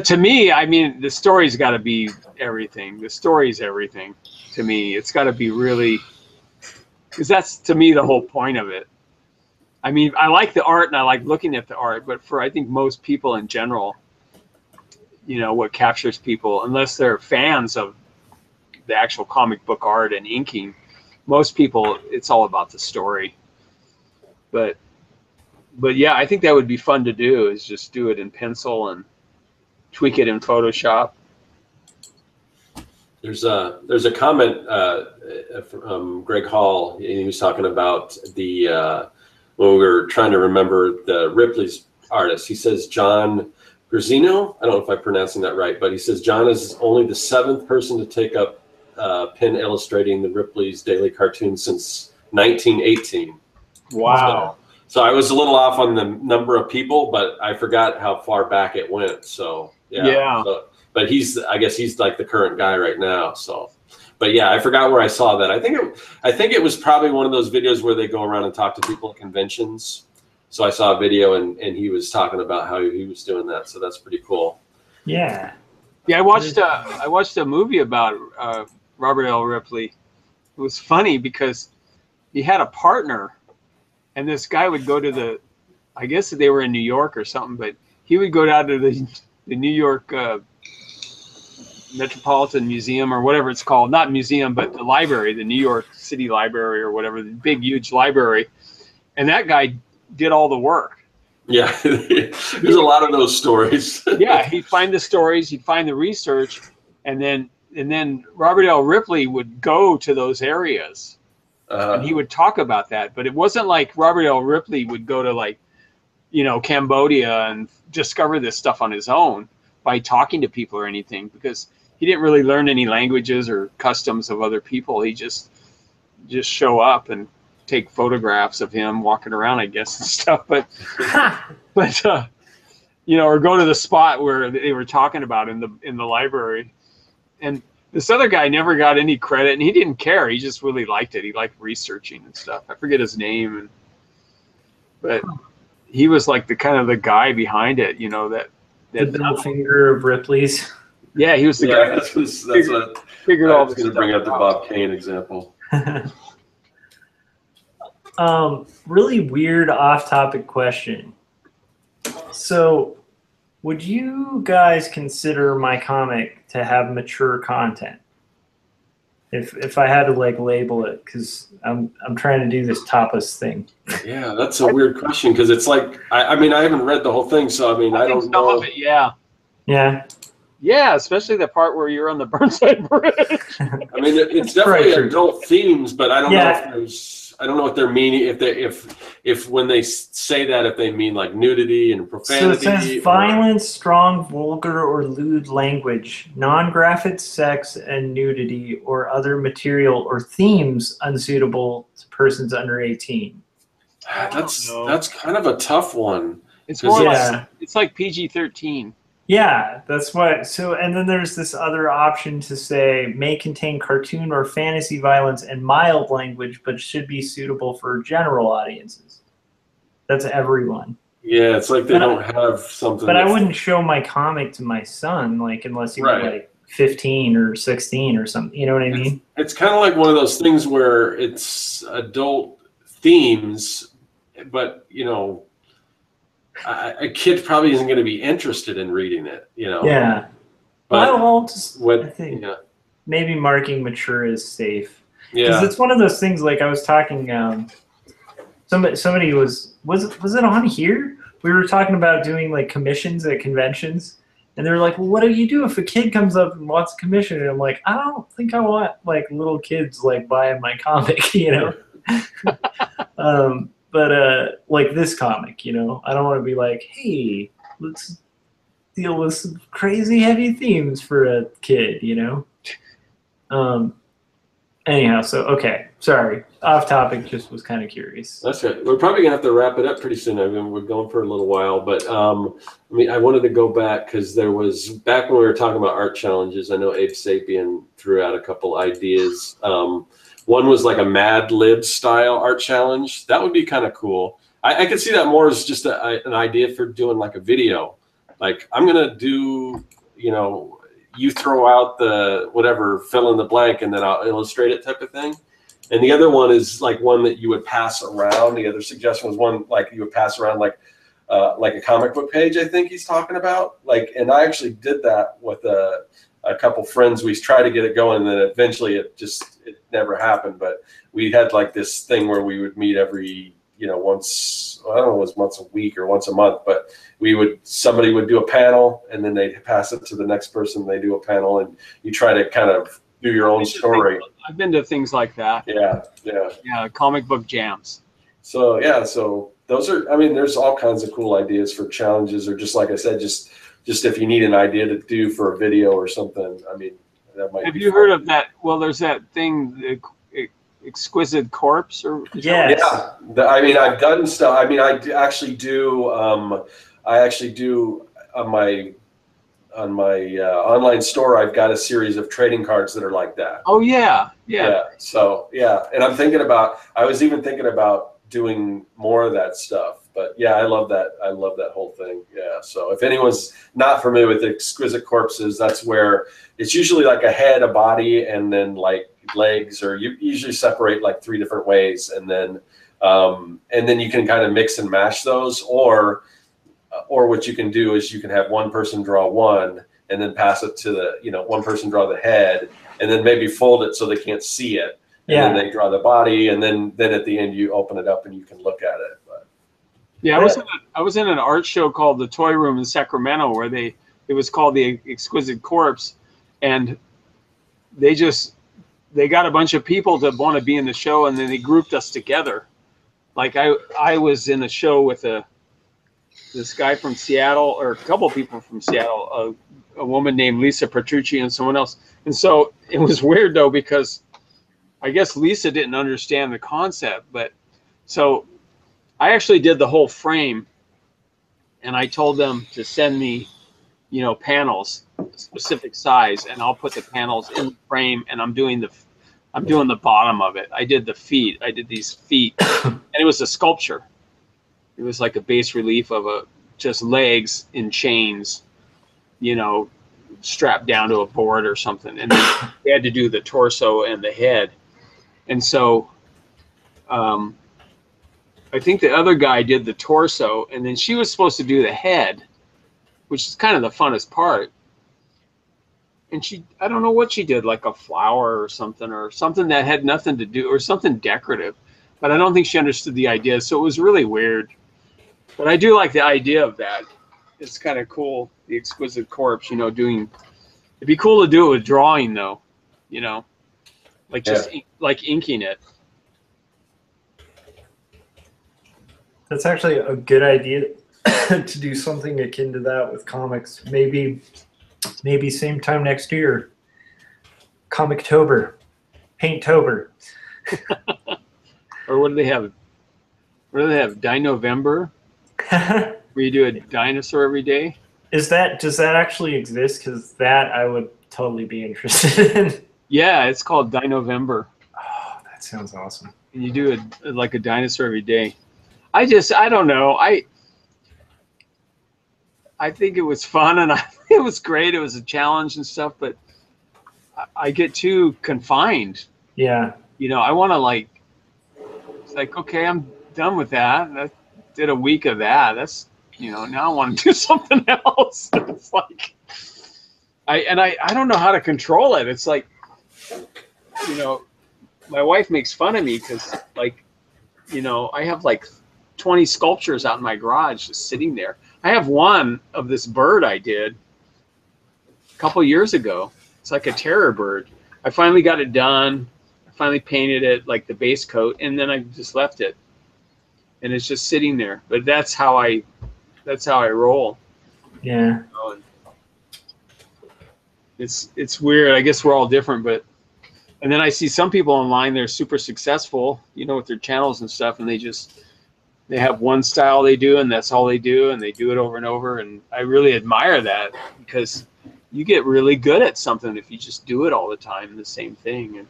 to me, I mean, the story's got to be everything. The story's everything to me. It's got to be really, because that's to me the whole point of it. I mean, I like the art and I like looking at the art, but for I think most people in general, what captures people, unless they're fans of the actual comic book art and inking, most people, it's all about the story. But yeah, I think that would be fun to do, is just do it in pencil and tweak it in Photoshop. There's a comment from Greg Hall. He was talking about the when we were trying to remember the Ripley's artist. He says John Grazino. I don't know if I'm pronouncing that right, but he says John is only the 7th person to take up pen illustrating the Ripley's daily cartoon since 1918. Wow. So I was a little off on the number of people, but I forgot how far back it went. So yeah. But I guess he's like the current guy right now. So, but yeah, I forgot where I saw that. I think it was probably one of those videos where they go around and talk to people at conventions. So I saw a video and he was talking about how he was doing that. So that's pretty cool. Yeah. Yeah, I watched a movie about Robert L. Ripley. It was funny because he had a partner, and this guy would go to I guess they were in New York or something, but he would go down to the New York Metropolitan Museum or whatever it's called, not museum, but the library, the New York City Library or whatever, the big, huge library. And that guy did all the work. Yeah, there's a lot of those stories. Yeah, he'd find the stories, he'd find the research, and then Robert L. Ripley would go to those areas. And he would talk about that. But it wasn't like Robert L. Ripley would go to Cambodia and discover this stuff on his own by talking to people or anything, because he didn't really learn any languages or customs of other people. He just show up and take photographs of him walking around, I guess, and stuff. But or go to the spot where they were talking about in the library. And this other guy never got any credit, and he didn't care. He just really liked it. He liked researching and stuff. I forget his name, but he was like the kind of the guy behind it, the middle finger of Ripley's. Yeah, he was the guy. That's what figured all this stuff out. I was going to bring up the Bob Kane example. Really weird off-topic question. So, would you guys consider my comic to have mature content? If I had to label it, because I'm trying to do this tapas thing. Yeah, that's a weird question, because it's like I mean I haven't read the whole thing, so I mean I don't know. Some of it, yeah. Yeah. Yeah, especially the part where you're on the Burnside Bridge. I mean, it's definitely adult themes, but I don't know if I don't know what they're meaning. If when they say that, if they mean like nudity and profanity. So it says violence, strong, vulgar, or lewd language, non-graphic sex and nudity, or other material or themes unsuitable to persons under 18. That's kind of a tough one. It's more like PG-13. Yeah, that's what. So, and then there's this other option to say may contain cartoon or fantasy violence and mild language, but should be suitable for general audiences. That's everyone. Yeah, it's like they don't have something. But I wouldn't show my comic to my son, unless he was 15 or 16 or something. You know what I mean? It's kind of like one of those things where it's adult themes, but a kid probably isn't going to be interested in reading it, Yeah. But I think maybe marking mature is safe. Yeah. Because it's one of those things. Like I was talking, somebody was it on here? We were talking about doing commissions at conventions, and they were like, "Well, what do you do if a kid comes up and wants a commission?" And I'm like, "I don't think I want little kids buying my comic, But like this comic, you know, I don't want to be like, hey, let's deal with some crazy heavy themes for a kid, you know. Anyhow, so okay, sorry, off topic. Just was kind of curious. That's right. We're probably gonna have to wrap it up pretty soon. I mean, we're going for a little while, but I mean, I wanted to go back because there was back when we were talking about art challenges. I know Abe Sapien threw out a couple ideas. One was like a Mad Lib style art challenge. That would be kind of cool. I could see that more as just an idea for doing like a video. Like I'm gonna do, you know, you throw out the whatever, fill in the blank, and then I'll illustrate it type of thing. And the other one is like one that you would pass around. The other suggestion was one like you would pass around like a comic book page, I think he's talking about. Like, and I actually did that with a couple friends. We tried to get it going, and then eventually it never happened. But we had like this thing where we would meet every, you know, once, I don't know, it was once a week or once a month, but somebody would do a panel, and then they'd pass it to the next person. They do a panel, and you try to kind of do your own story. I've been to things like that. Yeah, comic book jams. So yeah, so those are, I mean, there's all kinds of cool ideas for challenges, or just like I said, just if you need an idea to do for a video or something. I mean, that might. Have you heard of that? Well, there's that thing, Exquisite Corpse, or yes. Yeah. I mean, I've done stuff. I mean, I actually do on my online store, I've got a series of trading cards that are like that. Oh yeah. So yeah, and I was even thinking about doing more of that stuff. But yeah, I love that whole thing. Yeah. So if anyone's not familiar with Exquisite Corpses, that's where it's usually like a head, a body, and then like legs, or you usually separate like 3 different ways, and then you can kind of mix and match those, or what you can do is you can have one person draw one, and then pass it to the, you know, one person draw the head, and then maybe fold it so they can't see it, and then they draw the body, and then at the end you open it up and you can look at it. But yeah, I was in an art show called the Toy Room in Sacramento, where it was called the Exquisite Corpse, and they got a bunch of people to want to be in the show, and then they grouped us together. Like I was in a show with this guy from Seattle, or a couple of people from Seattle, a woman named Lisa Petrucci and someone else. And so it was weird though, because I guess Lisa didn't understand the concept, but so I actually did the whole frame, and I told them to send me, you know, panels, specific size, and I'll put the panels in the frame, and I'm doing the bottom of it. I did the feet. I did these feet, and it was a sculpture. It was like a bas relief of just legs in chains, you know, strapped down to a board or something. And then they had to do the torso and the head. And so I think the other guy did the torso, and then she was supposed to do the head, which is kind of the funnest part. And I don't know what she did, like a flower or something that had nothing to do, or something decorative. But I don't think she understood the idea. So it was really weird. But I do like the idea of that. It's kind of cool, the Exquisite Corpse, you know, it'd be cool to do it with drawing though, you know, like just like inking it. That's actually a good idea to do something akin to that with comics. Maybe same time next year. Comic-tober, Paint-tober. Or what do they have? Dino-vember? Where you do a dinosaur every day? Does that actually exist? Because that I would totally be interested in. Yeah, it's called Dino-vember. Oh, that sounds awesome. And you do it like a dinosaur every day. I don't know. I think it was fun, and it was great. It was a challenge and stuff, but I get too confined. Yeah. You know, I want to it's like, okay, I'm done with that. I did a week of that. That's, you know, now I want to do something else. It's like, I don't know how to control it. It's like, you know, my wife makes fun of me because, like, you know, I have like 20 sculptures out in my garage just sitting there. I have one of this bird I did a couple years ago. It's like a terror bird. I finally got it done. I finally painted it like the base coat, and then I just left it. and it's just sitting there. But that's how I roll. Yeah. It's weird. I guess we're all different, but and then I see some people online, they're super successful, you know, with their channels and stuff, and they have one style they do, and that's all they do, and they do it over and over. And I really admire that, because you get really good at something if you just do it all the time, the same thing.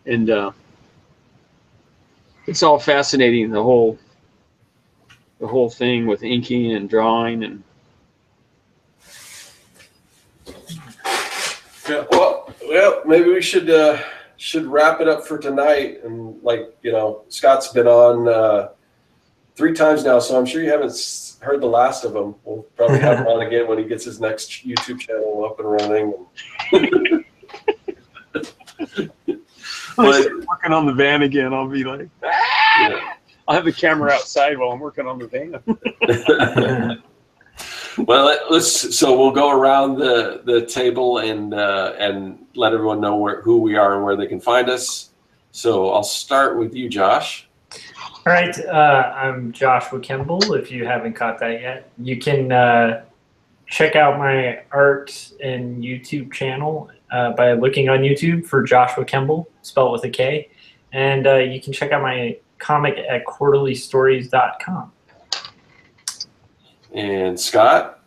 And it's all fascinating, the whole thing with inking and drawing. And yeah, well, maybe we should wrap it up for tonight. And like, you know, Scott's been on 3 times now, so I'm sure you haven't heard the last of him. We'll probably have him on again when he gets his next YouTube channel up and running. When I start working on the van again, I'll be like, yeah. I'll have the camera outside while I'm working on the van. Well, so we'll go around the table and let everyone know who we are and where they can find us. So I'll start with you, Josh. All right, I'm Joshua Campbell, if you haven't caught that yet. You can check out my art and YouTube channel by looking on YouTube for Joshua Campbell, spelled with a K. And you can check out my comic at quarterlystories.com. And Scott?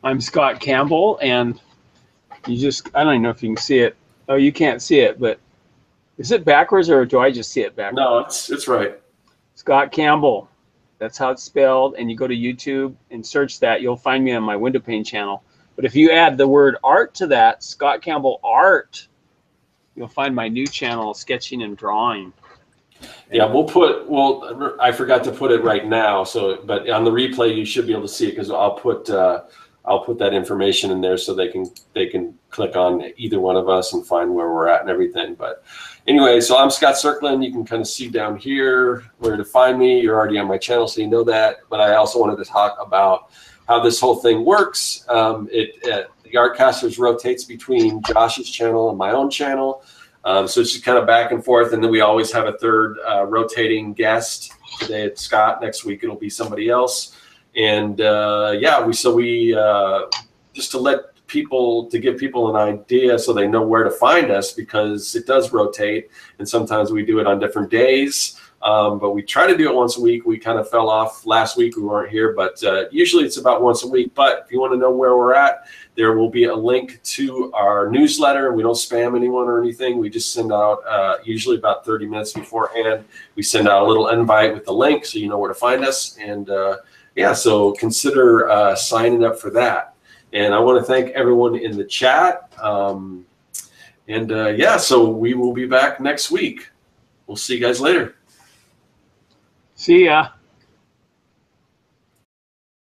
I'm Scot Campbell, and I don't even know if you can see it. Oh, you can't see it, but is it backwards, or do I just see it backwards? No, it's right. Scot Campbell. That's how it's spelled. And you go to YouTube and search that, you'll find me on my Windowpane channel. But if you add the word art to that, Scot Campbell Art, you'll find my new channel, Sketching and Drawing. Yeah, I forgot to put it right now. But on the replay, you should be able to see it, because I'll put that information in there so they can click on either one of us and find where we're at and everything. But anyway, so I'm Scott Serkland. You can kind of see down here where to find me. You're already on my channel, so you know that. But I also wanted to talk about how this whole thing works. The Artcasters rotates between Josh's channel and my own channel. So it's just kind of back and forth, and then we always have a third rotating guest. Today it's Scott. Next week it'll be somebody else. And yeah, just to give people an idea so they know where to find us, because it does rotate, and sometimes we do it on different days. But we try to do it once a week. We kind of fell off last week. We weren't here, but usually it's about once a week. But if you want to know where we're at, there will be a link to our newsletter. We don't spam anyone or anything. We just send out, usually about 30 minutes beforehand, we send out a little invite with the link so you know where to find us. And yeah, so consider signing up for that. And I want to thank everyone in the chat. Yeah, so we will be back next week. We'll see you guys later. See ya.